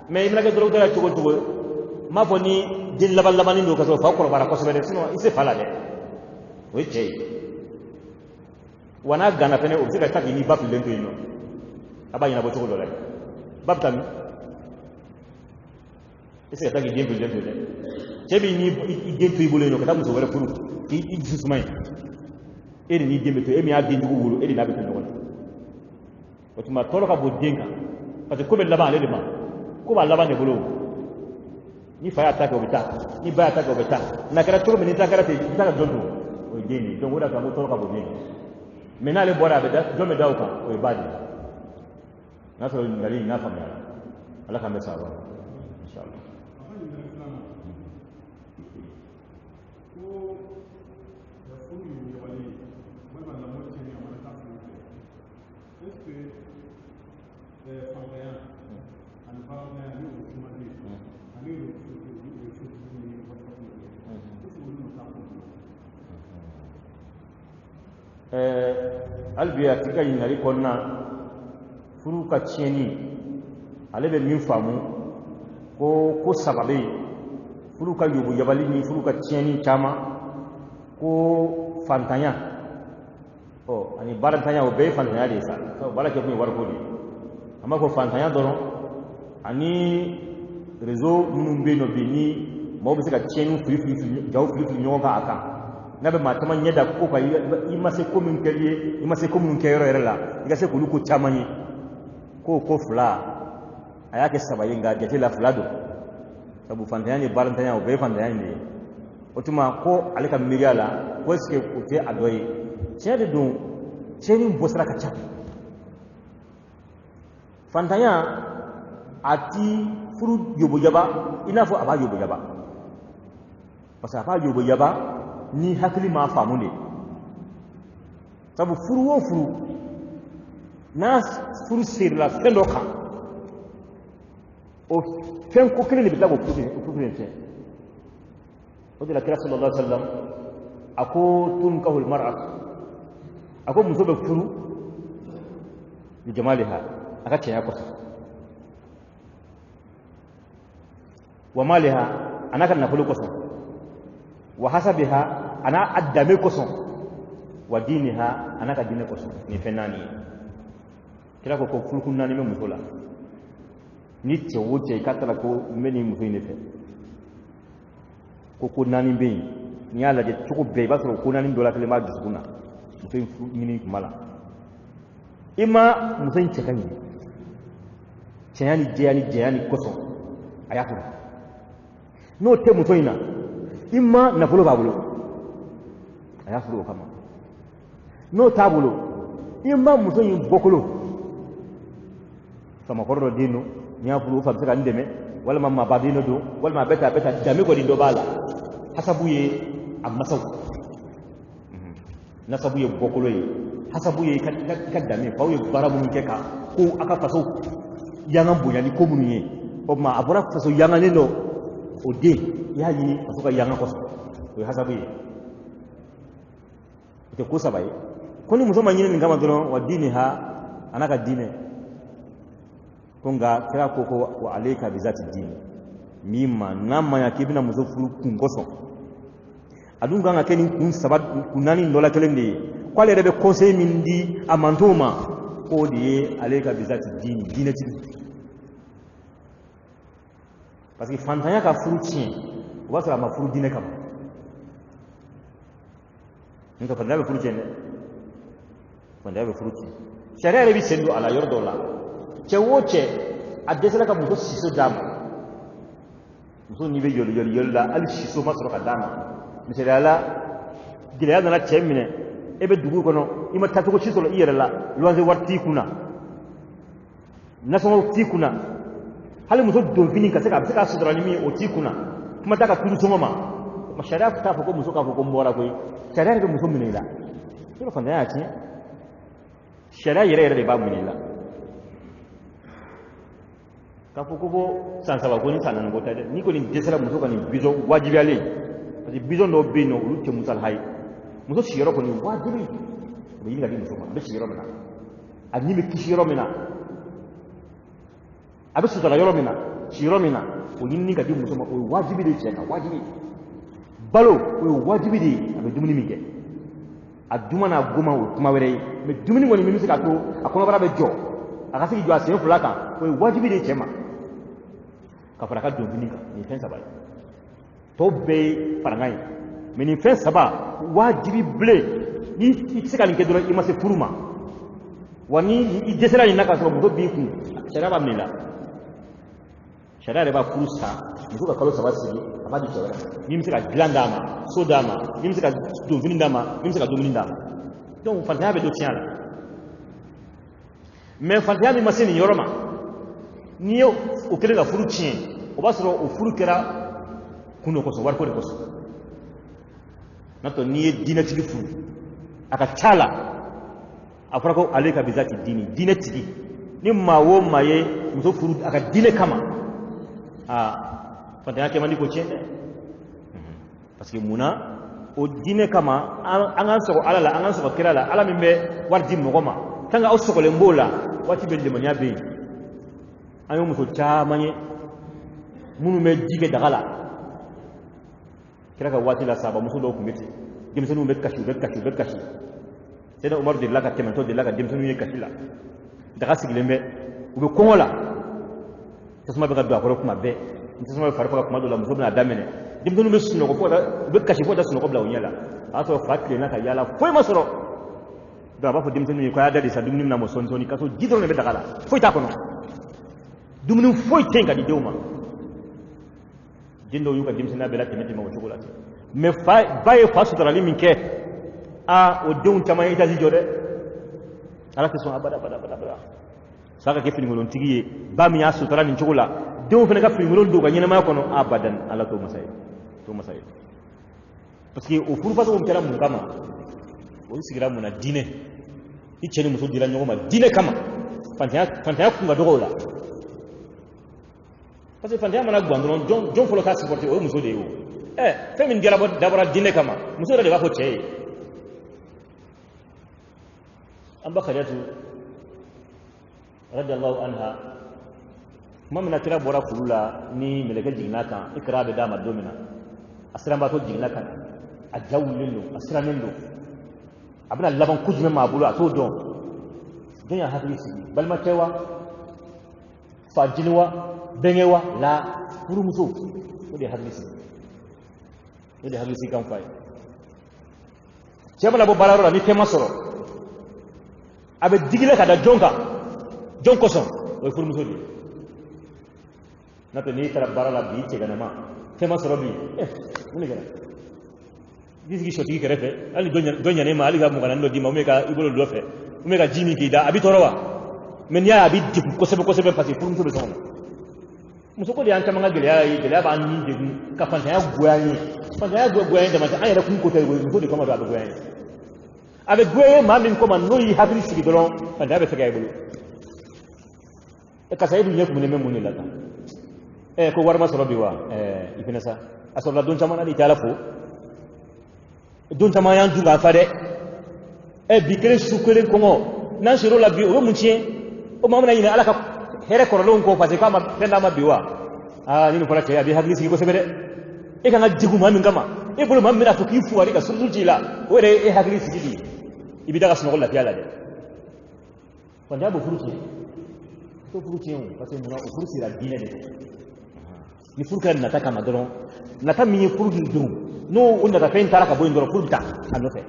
mais i mana kɛ dɔrɔn la cogo o cogo n m'a fɔ ni den laban don ka sɔrɔ fa kɔrɔbayara kosɛbɛ dɛ sinon i se fa la dɛ o ye cɛ ye wa n'a gana fɛnɛ o bɛ se ka taa k'i ni ba fililen to yen nɔ a b'a ɲɛnabɔ cogo dɔ la ba bɛ taa min i se ka taa k'i den fililen to yen dɛ cɛ b'i ni den to i bolo yen nɔ ka taa muso wɛrɛ furu k'i dusu suma yen e de n'i den bɛ to e min y'a den jugu wolo e de n'a bɛ to ɲɔgɔn na o tuma tɔɔrɔ ka bon den kan parce que ko bɛ laban ale de ma ko b'a laban de bolo ni fa y'a ta kɛ o bɛ taa ni ba y'a ta kɛ o bɛ taa n'a kɛra cogo min ni ta kɛra ten i t'a ka jɔn to o ye den de ye donc o de y'a to an ko tɔɔrɔ ka bon den kan mais n'ale bɔra a bɛ da jɔn bɛ da o kan o ye ba de ye n'a sɔrɔ ɲininkali in n'a faamuyara ala k'an bɛ sa wa inshallah hali a tigi ka ɲininkali kɔnɔna furu ka tiɲɛni ale bɛ min faamu ko saba bɛ yen furu ka yabali ni furu ka tiɲɛni caman ko fantanya ani baaratanya o bɛɛ ye fantanya de ye sa baara kɛ kun ye wariko de ye an b'a fɔ fantanya dɔrɔn ani réseau minnu bɛ yen nɔ bi ni maaw bɛ se ka tiɲɛniw jaw fili ɲɔgɔn kan a kan n'a bɛ maa caman ɲɛ da ko kan i ma se ko min kɛli ye i ma se ko minnu kɛ yɔrɔ yɛrɛ la i ka se k'olu ko caman ye ko fila a y'a kɛ saba ye nka jate la fila don sabu fantanya ni baaratanya o bɛɛ ye fantanya de ye o tuma ko ale ka miiriya la ko est-ce que o tɛ a dɔ ye tiɲɛ de don tiɲɛni bɔsira ka ca fantanya a ti furu yoboyaba i n'a fɔ a b'a yoboyaba parce que a b'a yoboyaba ni hakili m'a faamu de sabu furu o furu n'a furu sirila fɛn dɔ kan o fɛn ko kelen de bɛ tila k'o furu in tiɲɛ o de la kira sallallahu alaihi wa sallam a ko tunkahul mar'atu a ko muso bɛ furu li jamaliha a ka cɛya kɔsɔn wa maliha a n'a ka nafolo kɔsɔn wa hasabiha a n'a danbe kɔsɔn wa diniha a n'a ka diinɛ kɔsɔn nin fɛn naani ye kira ko furukun naani bɛ muso la ni cɛ o cɛ i k'a tara ko n bɛ nin muso in de fɛ ko naani bɛ yen n'i y'a lajɛ cogo bɛɛ i b'a sɔrɔ ko naani dɔ la kelen b'a dusukun na muso in ɲini kuma la i ma muso in cɛ ka ɲi cɛya ni jɛya ni kosɔn a y'a furu n'o tɛ muso in na i ma nafolo b'a bolo a y'a furu o kama n'o t'a bolo i ma muso in bɔkolo famakɔrɔ dɔ den don n'i y'a furu o fa bɛ se ka n dɛmɛ walima maabaden dɔ don walima a bɛ taa danbe kɔni dɔ b'a la hasabu ye a masaw nasabu ye bɔkolo ye hasabu ye i ka danbe faw ye baara minnu kɛ ka ko a ka faso yanga bonya ni ko minnu ye o tuma a bɔra faso yanganen dɔ o den i y'a ɲini faso ka yanga kɔsɔn o ye hasabu ye o tɛ ko saba ye ko ni muso ma ɲini nin kama dɔrɔn wa diniha a n'a ka diinɛ ko nka kira ko wa alayka bi zati din min ma n'a ma ɲa k'i bɛna muso furu kun kosɔn a dun kan ka kɛ nin kun naani dɔ la kelen de ye k'ale yɛrɛ bɛ conseil min di a mantow ma k'o de ye alayka bi zati din diinɛtigi parce que fantanya ka furu tiɲɛ o b'a sɔrɔ a ma furu diinɛ kama n'o tɛ fantanya bɛ furu tiɲɛ dɛ fantanya bɛ furu tiɲɛ sariya yɛrɛ bɛ sen don a la yɔrɔ dɔw la cɛ o cɛ a dɛsɛra ka muso siso d'a ma muso n'i bɛ yɔli la hali siso ma sɔrɔ ka d'a ma misaliya la gɛlɛya nana cɛ minɛ e bɛ dugu kɔnɔ i ma taacogo si sɔrɔ i yɛrɛ la luwanse wari t'i kunna nasɔngɔ t'i kunna hali muso donfini a bɛ se k'a sutura ni min ye o t'i kunna kuma t'a ka turu sɔngɔ ma sariya t'a fɔ ko muso k'a fɔ ko n bɔra koyi sariya yɛrɛ bɛ muso minɛ i la yɔrɔ fantanya y'a tiɲɛ sariya yɛrɛ de b'a minɛ i la k'a fɔ ko san saba ko ni san naani ko tɛ dɛ n'i kɔni dɛsɛra muso ka nin besoin wajibiyalen parce que besoin dɔw bɛ yen nɔ olu tɛ musalaha ye muso sigiyɔrɔ kɔni wajibi o bɛ ɲini ka di muso ma a bɛ sigiyɔrɔ min na a ni bɛ kisi yɔrɔ min na a bɛ sutura yɔrɔ min na sigiyɔrɔ min na o ɲinini ka di muso ma o ye wajibi de ye cɛ kan wajibi balo o ye wajibi de ye a bɛ dumuni min kɛ a duma n'a goma o ye kuma wɛrɛ ye mais dumuni kɔni min bɛ se k'a to a kɔnɔbara bɛ jɔ a ka se k'i jɔ a sen fila kan o ye wajibi de ye cɛ ma ka fara a ka donfini kan nin fɛn saba ye tɔw bɛɛ ye farankan ye mais nin fɛn saba wajibi bilen ni i tɛ se ka nin kɛ dɔrɔn i ma se furu ma wa ni i dɛsɛra nin na k'a sɔrɔ muso b'i kun sariya b'a minɛ i la sariya yɛrɛ b'a furu san muso ka kalo saba sigi a b'a di cɛ wɛrɛ min bɛ se ka dilan d'a ma so d'a ma min bɛ se ka donfini d'a ma min bɛ se ka dumuni d'a ma donc fantanya bɛ don tiɲɛ la mais fantanya min ma se nin yɔrɔ ma n'i ye o kɛlen ka furu tiɲɛ o b'a sɔrɔ o furu kɛra kun dɔ kɔsɔn wariko de kɔsɔn n'o tɛ n'i ye diinɛtigi furu a ka ca la a fɔra ko ale ka bizati diini diinɛtigi ni maa o maa ye muso furu a ka diinɛ kama fantanya kɛ man di ko tiɲɛ dɛ parce que munna o diinɛ kama an k'an sɔgɔ ala la an k'an sɔgɔ kira la ala min bɛ wari di mɔgɔ ma tant que aw sɔgɔlen b'o la waati bɛ limaniya bɛ yen an ye muso caman ye minnu bɛ ji kɛ daga la kira ka waati la sahaba muso dɔw tun bɛ ten denmisɛnninw bɛ kasi u bɛ kasi Seydina Umaru delila ka tɛmɛtɔ delila ka denmisɛnninw ye kasi la daga sigilen bɛ u bɛ kɔngɔ la tasuma bɛ ka don a kɔrɔ kuma bɛɛ ni tasuma bɛ fari faga kuma dɔ la muso bɛna daminɛ denmisɛnninw bɛ sunɔgɔ u bɛ kasi fo ka sunɔgɔ bila u ɲɛ la a y'a sɔrɔ fa tilenna ka yaala foyi ma sɔrɔ donc a b'a fɔ denmisɛnninw ye ko a y'a da de sa dumuni bɛna mɔ sɔɔni sɔɔni k'a sɔrɔ ji dɔrɔn de bɛ daga la foyi t'a kɔnɔ dumuni foyi tɛ yen ka di denw ma den dɔw y'u ka denmisɛnninya bɛɛ la tɛmɛ o cogo la ten mais ba ye fa suturali min kɛ o denw caman ye étage jɔ dɛ ala tɛ sɔn abada fa ka kɛ finikolontigi ye ba min y'a sutura nin cogo la denw fana ka finikolon don u ka ɲɛnamaya kɔnɔ abadan ala t'o masa ye parce que o furufaso min kɛra mun kama o sigira mun na diinɛ i cɛ ni muso dira ɲɔgɔn ma diinɛ kama fantanya kun ka dɔgɔ o la parce que fantanya mana gan dɔrɔn jɔn fɔlɔ k'a supporter o ye muso de ye o fɛn min dabɔra diinɛ kama muso yɛrɛ de b'a fɔ cɛ ye an ba Khadijatu radiyallahu anha kuma min na kira bɔra furu la ni mɛlɛkɛ jiginna kan ikra bɛ d'a ma don min na a siranbaatɔ jiginna kan a ja wulilen don a sirannen don a bɛna laban ko jumɛn ma a bolo a t'o dɔn jɔn y'a hakili sigi balimakɛ wa fajini wa bɛnkɛ wa la furumuso o de ye hakili sigi kan fa ye cɛ mana bɔ baarayɔrɔ la ni fɛn ma sɔrɔ a bɛ digile ka da jɔn kan jɔn kosɔn o ye furumuso de ye na to ni tara barala bi ce gana ma tema sorobi mun gana disi shoti kerefe ali donya ne ma ali ga mu kana ndo di ma me ka ibolo do fe me ka jimi ki da abi torowa men ya abi di ko sebe pasi pour muso be son muso ko di an tamanga gele ba ni de ka fanta ya goyani da ma ta ayara kun ko tay go muso de kama da goyani abe goye ma min ko man no yi habri sigi dolon fanta be fega ibolo e ka saydu nyeku mun men mun la ta ko warma sorobi wa ifina sa asola don chamana di tala fo don tama yan dunga fade bi kere sukere kongo nan shiro la bi o mun chie o mamna yina ala ka here ko lon ko pase kama tenda ma biwa ni ko la te abi hadisi ko sebede e kana jigu ma min kama e bolo ma min ato ki fu ari ka sulji la o re e hadisi di ibi daga sino la fiala de ko ndabo furuti to furuti on pase mun o furuti la dine de ni furka na taka madron na ta mi furgi dum no unda ta fen taraka boy ndoro furta anote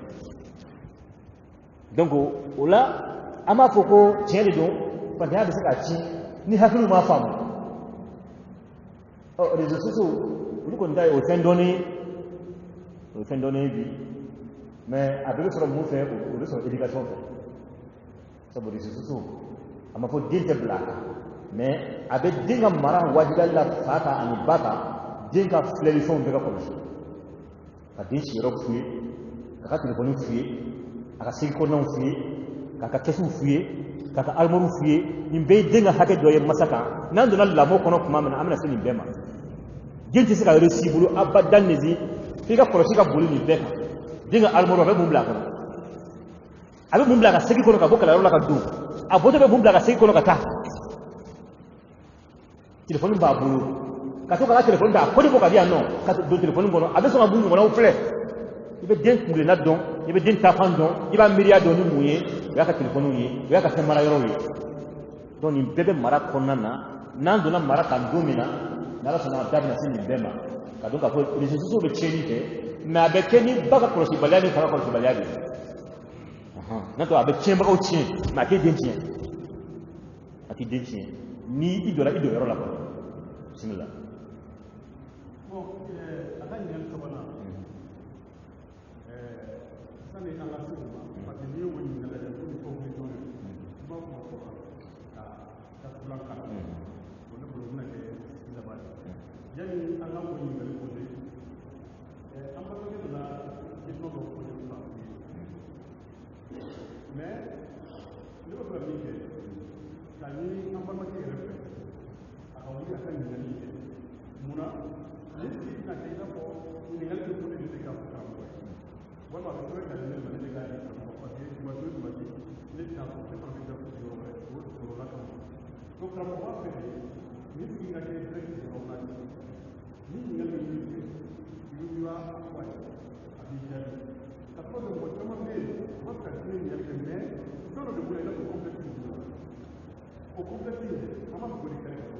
donc ola ama foko tiende don pa da bisa ci ni hakulu ma famu o réseaux sociaux ni ko ndai o fendoni bi mais avec sur mon fait ou sur éducation ça veut réseaux sociaux ama fo dinte black mais avec dinga mara wajiballa fata ani bata dinga fléifon daga ko ka din shi rob fuye ka téléphone fuye ka silko non fuye ka kesu fuye ka almoru fuye nimbe dinga hake doye masaka nan do la mo kono kuma mana amna sini bema jinti sika resi bulu abadan nezi figa ko sika bulu ni beka dinga almoru be bumbla ko abe bumbla ka sigi kono ka bokala rola ka du aboto be bumbla ka sigi kono ka ta téléphone ba bulu ka to ka téléphone da ko ko ka dia non ka do téléphone gono abe so ngabungu ngona ufle ibe den kule na don ibe den tafan don iba miria don ni muye ya ka téléphone yi ya ka semara yoro yi don ni bebe mara konana nan do na mara kan domina na la sona dabna sin bema ka do ka ko réseaux sociaux be cheni te na be keni baka ko si balani fara ko si balani na to abe chen baka o chen ma ke den chen ati den chen ni ido yoro la ko bismillah bon akan yel to bana sani ala su parce que ni woni na la ko ko ko ba ko ka plan ka ko ne ko na ke la ba yani ala ko ni ngale ko ne am ba ko la ci no ko ko ba mais ne ko ni ke kani am ba ma ke refe aka wuri akan ni muna lesi na ke na ko ni ngale ko ne de ka ko wala ko ko ka ne ne ga ni ko ko ke ma do ma ti ne ta ko se ko ke ko yo re ko la ka to ka mo wa pe ni ki ga ke tre ki ko na ni ngale ni ki yu wa wa abi ja ta ko do ko ma ne ma ka ni ngale ke ne do do ko la ko ko ke o ko ke ni ama ko ni ka ko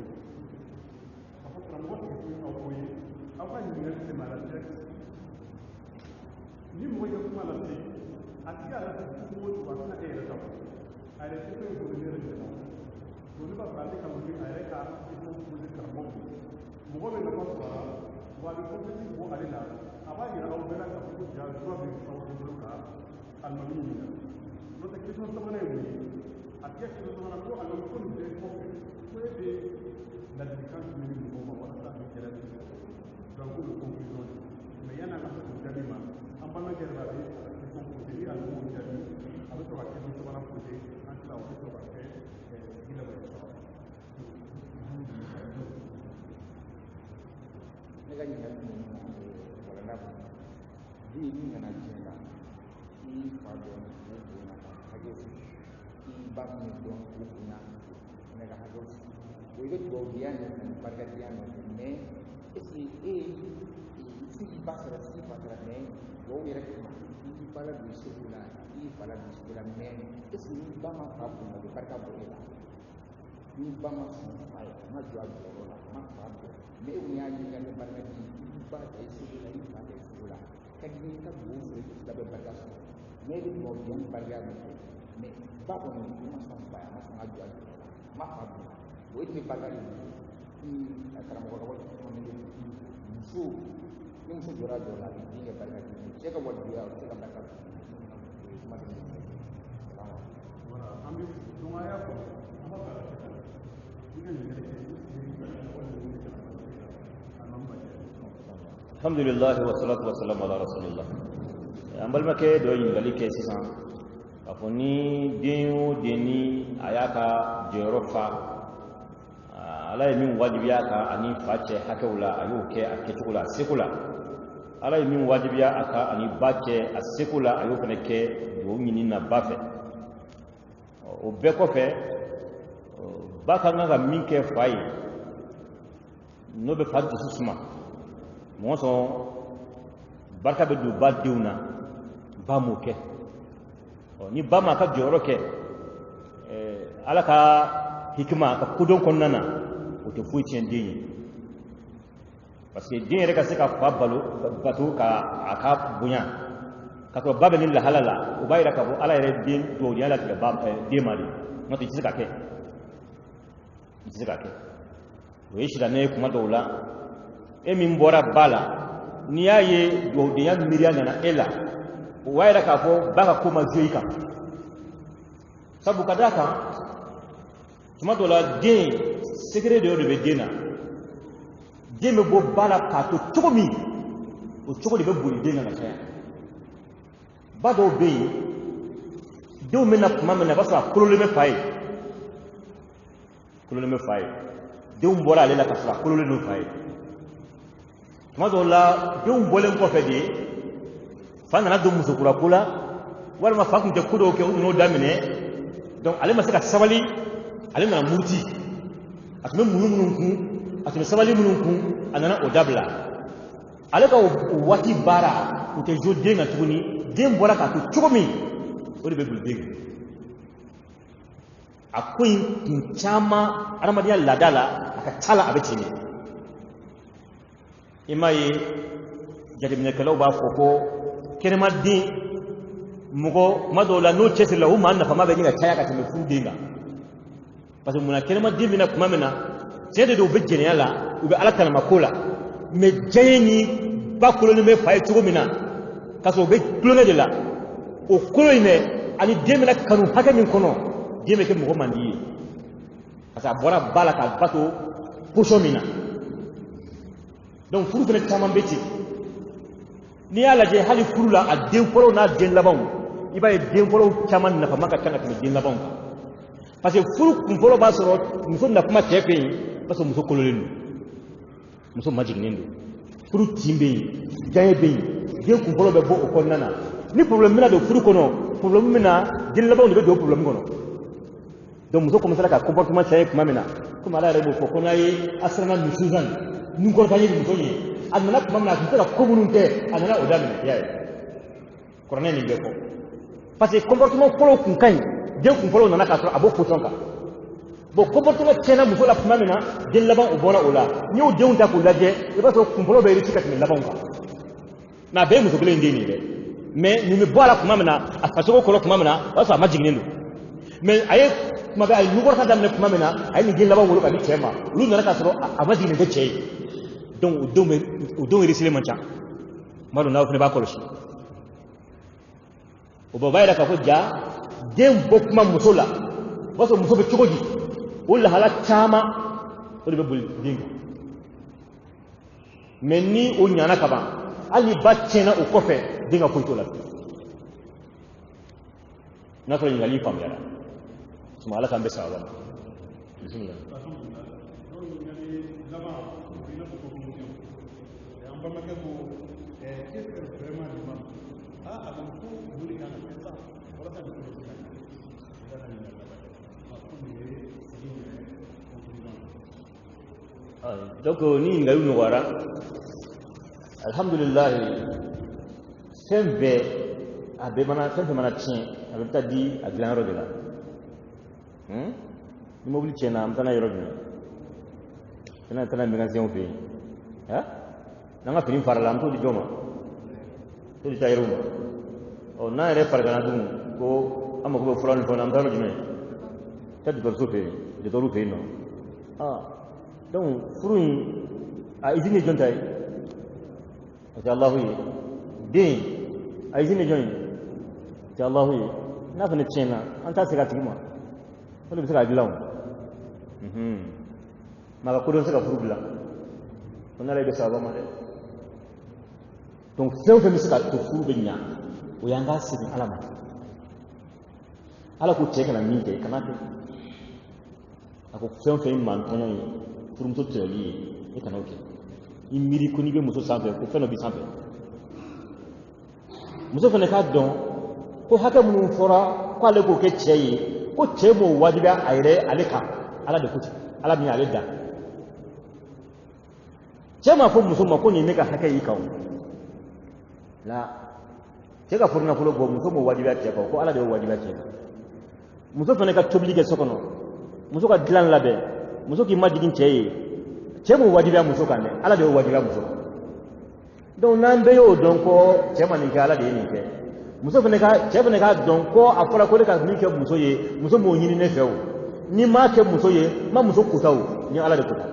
apa tra mo ko ko yi apa ni ngale ke ma la ni mo yo kuma la ti ati ala ti ko wa na e ra ta ale ti ko ko ni ra ta ko ni ba ba ti ka mo ni ale ka ti ko ko ni ka mo mo ko na ko wa ni ko ti ko ale la aba ni ra o bela ka ko ja ko bi ko ko ka al ma ni no te kiso to na ni ati ya kiso to na ko al ko ni de ko ko de la dikan ni mo ma wa ta ni kera donc ko ko mais yana na ko jabi ma ambana gerba bi ko ko di al mo jabi abe to bakki to bana ko de an ta o to bakki gila ba to ne ga ni ga ni wala na di ni na jena i fa do ne do na ha ge i ba ni do ko na ne ga ha do o ile to dia ne parga dia ne esi si pasara si pasara ne wo yere i pala du sukula i pala du sukula ne esi ba ma fa ko no parka bo ila ni ba ma so ai ma jo a bo la ma fa bo me u ya ni ga ne parka di ba ai sukula i pa ai sukula ka ni ka bo so da be parka so me di mo bien parka me ba ko ni ma so ba ma so a jo ma fa bo wo ni parka di a karamɔgɔ ka wari caman bɛ muso ni muso jɔra jɔ la a bɛ den kɛ barika kelen cɛ ka wari juya o tɛ se ka barika kuma tɛ min fɛ voilà an bɛ donc an y'a fɔ an b'a fɛ ka kɛ i ka ɲininkali kɛ alhamdulillah wa salatu wa salam ala rasulillah an balimakɛ dɔ ɲininkali kɛ sisan k'a fɔ ni den o den ni a y'a ka jɔyɔrɔ fa ala ye min wajibiya a kan ani fa cɛ hakɛw la a y'o kɛ a kɛcogo la a seko la ala ye min wajibiya a kan ani ba cɛ a seko la a y'o fana kɛ dugawu ɲini na ba fɛ o bɛɛ kɔfɛ ba ka kan ka min kɛ fa ye n'o bɛ fa dusu suma mɔgɔ sɔn barika bɛ don ba denw na ba m'o kɛ ni ba ma ka jɔyɔrɔ kɛ ala ka hikima ka kodɔn kɔnɔna na o tɛ foyi tiɲɛ den ye parce que den yɛrɛ ka se ka fa bato ka a ka bonya ka sɔrɔ ba bɛ ni lahala la o b'a yira k'a fɔ ala yɛrɛ den dɔwɔdiya latigɛ den ma de n'o tɛ i tɛ se ka kɛ i tɛ se ka kɛ o ye silamɛ ye kuma dɔw la e min bɔra ba la n'i y'a ye dɔwɔdiya miiriya nana e la o b'a yira k'a fɔ ba ka ko ma joué i kan sabu ka d'a kan tuma dɔ la den secret dɔ de bɛ den na den bɛ bɔ ba la k'a to cogo min o cogo de bɛ boli den na ka caya ba dɔw bɛ yen denw bɛ na tuma min na i b'a sɔrɔ a kololen bɛ fa ye kololen bɛ fa ye denw bɔra ale la ka sɔrɔ a kololen bɛ fa ye tuma dɔw la denw bɔlen kɔfɛ de fa nana don musokura ko la walima fa tun tɛ ko dɔw kɛ u nana o daminɛ donc ale ma se ka sabali ale nana muruti a tun bɛ muɲu minnu kun a tun bɛ sabali minnu kun a nana o dabila ale ka o waati baara u tɛ jo den kan tuguni den bɔra k'a to cogo min o de bɛ boli den kan a ko in kun caman adamadenya laada la a ka ca la a bɛ ten de i m'a ye jateminɛkɛlaw b'a fɔ ko kɛnɛmaden mɔgɔ kuma dɔw la n'o cɛsirila o maa nafama bɛ ɲini ka caya ka tɛmɛ furu den kan parce que munna kɛnɛmaden bɛna kuma min na tiɲɛ de don u bɛ jɛnɛya la u bɛ ala tanama ko la mais diɲɛ ni ba kolonin bɛ fa ye cogo min na ka sɔrɔ u bɛ tulonkɛ de la o kolo in dɛ ani den bɛna kanu hakɛ min kɔnɔ den bɛ kɛ mɔgɔ man di ye parce que a bɔra ba la k'a ba to position min na donc furu fana caman bɛ ten n'i y'a lajɛ hali furu la a den fɔlɔw n'a den labanw i b'a ye den fɔlɔw caman nafama ka ca ka tɛmɛ den labanw kan parce que furu kun fɔlɔ b'a sɔrɔ muso nafama cɛ fɛ yen parce que muso kololen don muso majiginnen don furu tin bɛ yen diɲɛ bɛ yen den kun fɔlɔ bɛ bɔ o kɔnɔna na ni problème bɛna don furu kɔnɔ problème bɛna den labanw de bɛ don problème kɔnɔ donc muso commencera ka comportement cɛ ye tuma min na komi ala yɛrɛ b'o fɔ ko n'a ye asirana nusuzan nunkɔrɔta ye muso ye a nana tuma min na a tun tɛ ka ko minnu kɛ a nana o daminɛ i y'a ye kuranɛ nin bɛɛ fɔ parce que comportement fɔlɔ kun ka ɲi den kun fɔlɔ nana k'a sɔrɔ a b'o position kan bon comportement tiɲɛna muso la tuma min na den laban o bɔra o la n'i y'o denw ta k'u lajɛ i b'a sɔrɔ kun fɔlɔ bɛ réussir ka tɛmɛ labanw kan mais a bɛɛ ye muso kelen in den nin dɛ mais nin bɛ bɔ a la tuma min na a fasogo kɔrɔ tuma min na o y'a sɔrɔ a ma jiginnen don mais a ye tuma bɛɛ a ye nukɔrɔta daminɛ tuma min na a ye nin den laban wolo ka di cɛ ma olu nana k'a sɔrɔ a ma jiginnen tɛ cɛ ye donc o denw réussir man ca tuma dɔ n'aw fana b'a kɔlɔsi o b'a yira k'a fɔ ja den bɔ kuma muso la o b'a sɔrɔ muso bɛ cogo di o lahala caman o de bɛ boli den kan mais ni o ɲana ka ban hali ba tiɲɛna o kɔfɛ den ka foyi t'o la n'a sɔrɔ ɲininkali faamuyara suma ala k'an bɛ sababa ma bisimila balimakɛ ko qu'est-ce que vraiment l'imam a donc ko boli kan ka kɛ sa walasa ka boli ka kɛ i ka ɲininkali laban ko nin ye sigi yɛrɛ conclusion donc ni ɲininkaliw nɔgɔyara alhamdulillah fɛn bɛɛ a bɛɛ mana fɛn fɛn mana tiɲɛ a bɛ taa di a dilanyɔrɔ de la ni mobili tiɲɛna an bɛ taa n'a yɔrɔ jumɛn tɛna magasin fɛ yen n'an ka fini farala an t'o di jɔn ma t'o di tailleur ma n'an yɛrɛ farigana dun ko an mago bɛ fura ni fɛnw na an bɛ taa yɔrɔ jumɛn taa dɔgɔtɔrɔso fɛ yen dɔgɔtɔrɔw fɛ yen nɔ donc furu a izini jonta ati Allahu ye den a izini jon ati Allahu ye na fa ne tiena an ta se ka tigima wala bi se ka dilaw ma ko don se ka furu bila on ala be saba ma de donc few fe mi se ka to furu be nya o yanga sigi alama ala ko teke na minte kana te ako few fe man tonya yi furu muso teli e kana oke imiri ko ni be muso sambe ko fe no bi sambe muso fe ne ka don ko haka mun fora ko ale ko ke cheye ko chemo wajiba ayre aleka ala de kuti ala mi ale da chema ko muso ma ko ni ne ka haka yi kawo la cheka furna ko bo muso mo wajiba cheka ko ala de wajiba cheka muso fana ka tobili ke sokono muso ka dilan labe muso ki majigin cheye chemo wajiba muso kan ala de wajiba muso donc nan be yo donc ko chema ni ala de ni ke muso fana ka chema ne ka donc ko afora ko le ka ni ke muso ye muso mo nyini ne fewo ni ma ke muso ye ma muso kutawo ni ala de kuta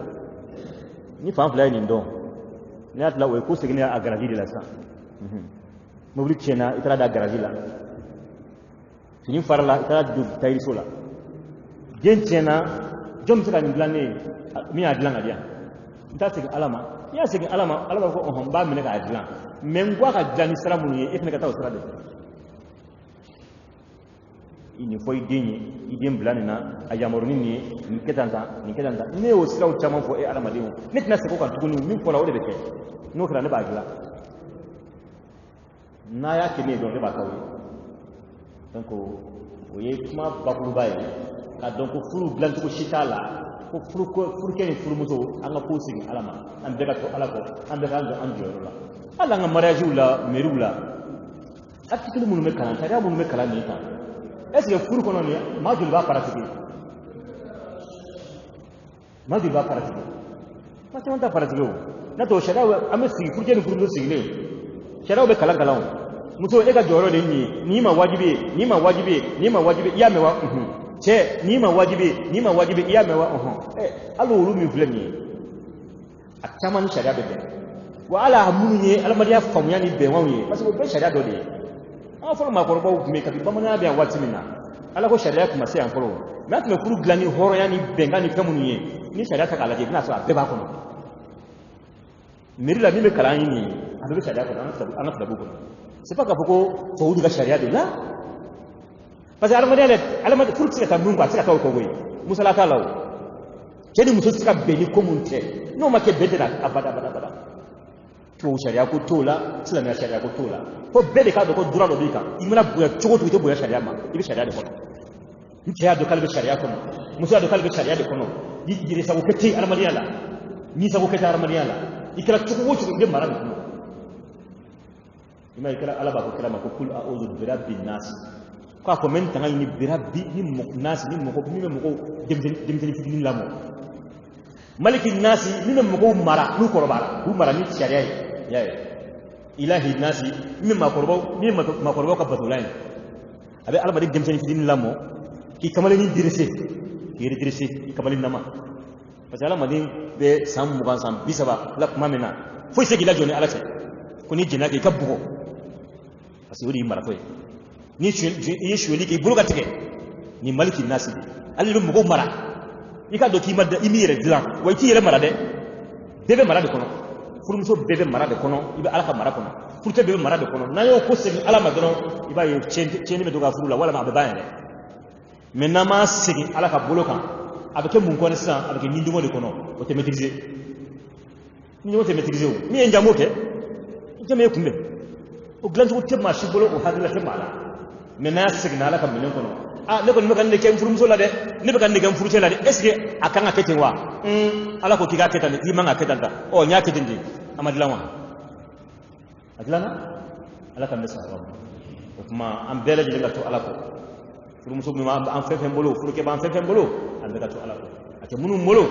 ni fa fly ni ndo ni atla we ko sigini a garagi de la sa mobili tiɲɛna i taara da garaji la fini farala i taara don tayiriso la den tiɲɛna jɔn bɛ se ka nin dilan ne ye min y'a dilan ka di yan n t'a segin ala ma i y'a segin ala ma ala b'a fɔ ko ɔhɔn n b'a minɛ k'a dilan mais n ko a ka dilan ni sira minnu ye e fana ka taa o sira de fɛ i nin fɔ i den ye i den bila nin na a yamaruni nin ye nin kɛ tan nin kɛ tan ne y'o siraw caman fɔ e adamadenw ne tɛna segin o kan tuguni min fɔra o de bɛ kɛ n'o kɛra ne b'a dilan n'a y'a kɛ ne ye dɔrɔn ne b'a k'aw ye donc o ye kuma bakuruba ye ka dɔn ko furu dilancogo si t'a la ko furukɛ ni furumuso an ka ko segin ala ma an bɛɛ ka to ala kɔ an bɛɛ k'an jɔ an jɔyɔrɔ la hali an ka mariagew la mairew la article minnu bɛ kalan sariya minnu bɛ kalan nin kan est ce que furu kɔnɔ nin maa joli b'a pratiquer maa joli b'a pratiquer maa caman t'a pratiquer o n'a tɔ sariya an bɛ sigi furukɛ ni furumuso sigilen sariyaw bɛ kalan kalan o muso e ka jɔyɔrɔ de ye ni ma wajibi ye ni ma wajibi ye ni ma wajibi i y'a mɛn wa cɛ ni ma wajibi ye ni ma wajibi i y'a mɛn wa hali olu min filɛ nin ye a caman ni sariya bɛ bɛn wa ala minnu ye adamadenya faamuya ni bɛnkanw ye parce que o bɛɛ sariya dɔ de ye an fɔlɔ maakɔrɔbaw tun bɛ kabi bamananya bɛ yan waati min na ala ko sariya tun ma se yan fɔlɔ mais an tun bɛ furu dilan ni hɔrɔnya ni bɛnkan ni fɛn minnu ye ni sariya ta k'a lajɛ i bɛna sɔrɔ a bɛɛ b'a kɔnɔ mairie la min bɛ kalan ɲini a bɛɛ bɛ sariya kɔnɔ an ka filabuw kɔnɔ c'est pas k'a fɔ ko tubabuw ka sariya de la parce que adamadenya furu tɛ se ka taa mun kɔ a tɛ se ka taa o kɔ koyi musala t'a la o cɛ ni muso tɛ se ka bɛn ni ko mun tɛ n'o ma kɛ bɛn tɛ na abada tubabu sariya ko t'o la silamɛya sariya ko t'o la fo bɛɛ de k'a dɔn ko dura dɔ b'i kan i mana bonya cogo cogo i tɛ bonya sariya ma i bɛ sariya de kɔnɔ ni cɛ y'a dɔn k'ale bɛ sariya kɔnɔ muso y'a dɔn k'ale bɛ sariya de kɔnɔ yɛrɛsago kɛ tɛ adamadenya la nisago kɛ tɛ adamadenya la i kɛra cogo o cogo i bɛ mara de kɔnɔ i ma i kɛra ala b'a fɔ kɛra ma ko kul a'udhu bi rabbin nas k'a fɔ mɛ n tanga ɲini bi rabbi ni nasi ni mɔgɔ min bɛ mɔgɔw denmisɛnnin fitinin lamɔ maliki nasi min bɛ mɔgɔw mara n'u kɔrɔbayara k'u mara ni sariya ye y'a ye ilahi nasi min maakɔrɔbaw ka batola ye a bɛ adamaden denmisɛnnin fitinin lamɔ k'i kamalennin direse k'i redresse i kamalen nama parce que adamaden bɛ san 20 san 30 la tuma min na foyi se k'i lajɔ ni ala cɛ ko n'i jɛnna kɛ i ka bugɔ parce que o de y'i maratɔ ye ni i ye suyɛli kɛ i bolo ka tigɛ ni maliki nasi de ale bɛ mɔgɔw mara i ka dɔn k'i m'i yɛrɛ dilan wa i t'i yɛrɛ mara dɛ bɛɛ bɛ mara de kɔnɔ furumuso bɛɛ bɛ mara de kɔnɔ i bɛ ala ka mara kɔnɔ furukɛ bɛɛ bɛ mara de kɔnɔ n'an y'o ko segin ala ma dɔrɔn i b'a ye tiɲɛni bɛ to ka furu la walima a bɛ ban yɛrɛ mais n'an m'a segin ala ka bolo kan a bɛ kɛ mun kɔnɔ sisan a bɛ kɛ ɲindoŋo de kɔnɔ o tɛ maîtriser ɲindoŋo tɛ maîtriser o min ye n jamu kɛ jama ye kunbɛn o dilancogo tɛ maa si bolo o hakilila tɛ maa la mais n'a seginna ala ka minɛn kɔnɔ ne kɔni bɛ ka nin de kɛ n furumuso la dɛ ne bɛ ka nin de kɛ n furucɛ la dɛ est ce que a kan ka kɛ ten wa ala ko k'i k'a kɛ tan k'i man ka kɛ tan ɔ n y'a kɛ ten de a ma dilan wa a dilanna ala ka n bɛ sara o tuma an bɛɛ lajɛlen ka to ala kɔ furumuso min b'an fɛn fɛn bolo furukɛ b'an fɛn fɛn bolo an bɛɛ ka to ala kɔ a tɛ minnu bolo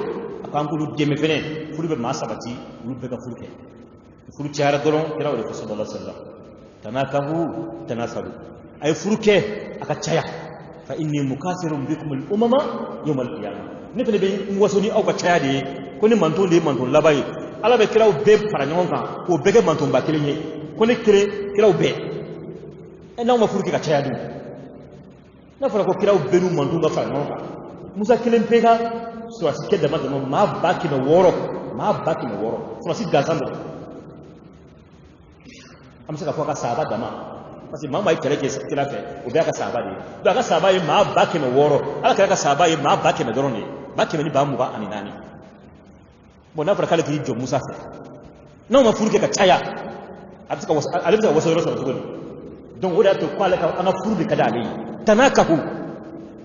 a k'an k'olu dɛmɛ fɛnɛ furu bɛ maa sabati olu bɛɛ ka furu kɛ furu cayara dɔrɔn kira o de fɔ sallallahu alaihi wasallam tanakahu tanasalu a ye furu kɛ a ka caya fa inni mukasirun bikum al umama yawm al qiyamah ne fana bɛ n waso ni aw ka caya de ye ko ni manton de manton labaye ala be kiraw be fara ɲɔgɔn kan k'o bɛɛ kɛ manton ba kelen ye ko ne kiraw bɛɛ n'aw ma furu kɛ ka caya dun n'a fɔra ko kiraw bɛɛ n'u manton ka fara ɲɔgɔn kan musa kelen pe ka surasi kɛ dama dama maa 600 surasi gansan dɔ an bɛ se ka fɔ a ka sahaba dama parce que maa ye kɛlɛ kɛ kira fɛ o bɛɛ ka sahaba de ye donc a ka sahaba ye maa 600 ala kɛra ka sahaba ye maa 100 dɔrɔn de ye 100 ni 24 bon n'a fɔra k'ale k'i jɔ musa fɛ n'aw ma furu kɛ ka caya ale bɛ se ka waso yɔrɔ sɔrɔ cogo di donc o de y'a to ko ale ka an ka furu de ka di ale ye tana ka ko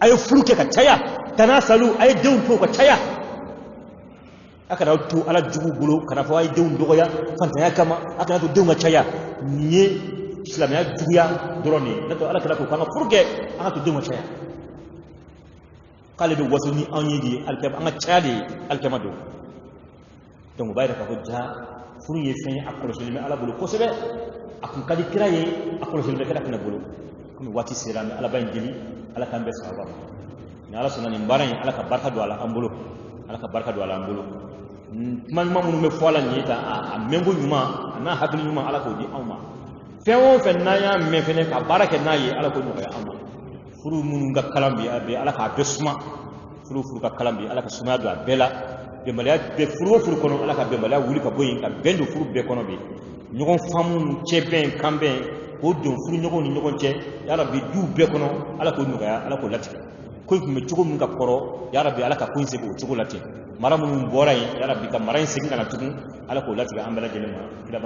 a ye furu kɛ ka caya tana salu a ye denw to ka caya a kana to ala jugu bolo kana fɔ a ye denw dɔgɔya fantanya kama a kana to denw ka caya nin ye silamɛya juguya dɔrɔn de ye n'o tɛ ala kɛra ko k'an ka furu kɛ an ka to denw ka caya k'ale bɛ waso ni anw ye de ye an ka caya de ye alikɛma don donc o b'a yira k'a fɔ ja furu ye fɛn ye a kɔlɔsilen bɛ ala bolo kosɛbɛ a kun ka di kira ye a kɔlɔsilen bɛ kira fana bolo komi waati sera an bɛ ala ba in deli ala k'an bɛɛ sahaba ma ni ala sɔnna nin baara in ala ka barika don a la an bolo ala ka barika don a la an bolo kuma ɲuman minnu bɛ fɔ a la nin ye tan a mɛnko ɲuman a n'a hakili ɲuman ala k'o di anw ma fɛn o fɛn n'an y'a mɛn fɛnɛ ka baara kɛ n'a ye ala k'o nɔgɔya an ma furu minnu ka kalan bi a bɛ ala k'a bɛɛ suma furu ka kalan bi ala ka sumaya don a bɛɛ la bɛnbaliya bɛ furu o furu kɔnɔ ala ka bɛnbaliya wuli ka bɔ yen ka bɛn don furu bɛɛ kɔnɔ bi ɲɔgɔn faamu cɛ bɛn kan bɛn k'o don furu ɲɔgɔn ni ɲɔgɔn cɛ yarabi du bɛɛ kɔnɔ ala k'o nɔgɔya ala k'o latigɛ ko in tun bɛ cogo min ka kɔrɔ yarabi ala ka ko in se k'o cogo latigɛ mara minnu bɔra yen yarabi ka mara in segin ka na tugun ala k'o latigɛ an bɛɛ lajɛlen ma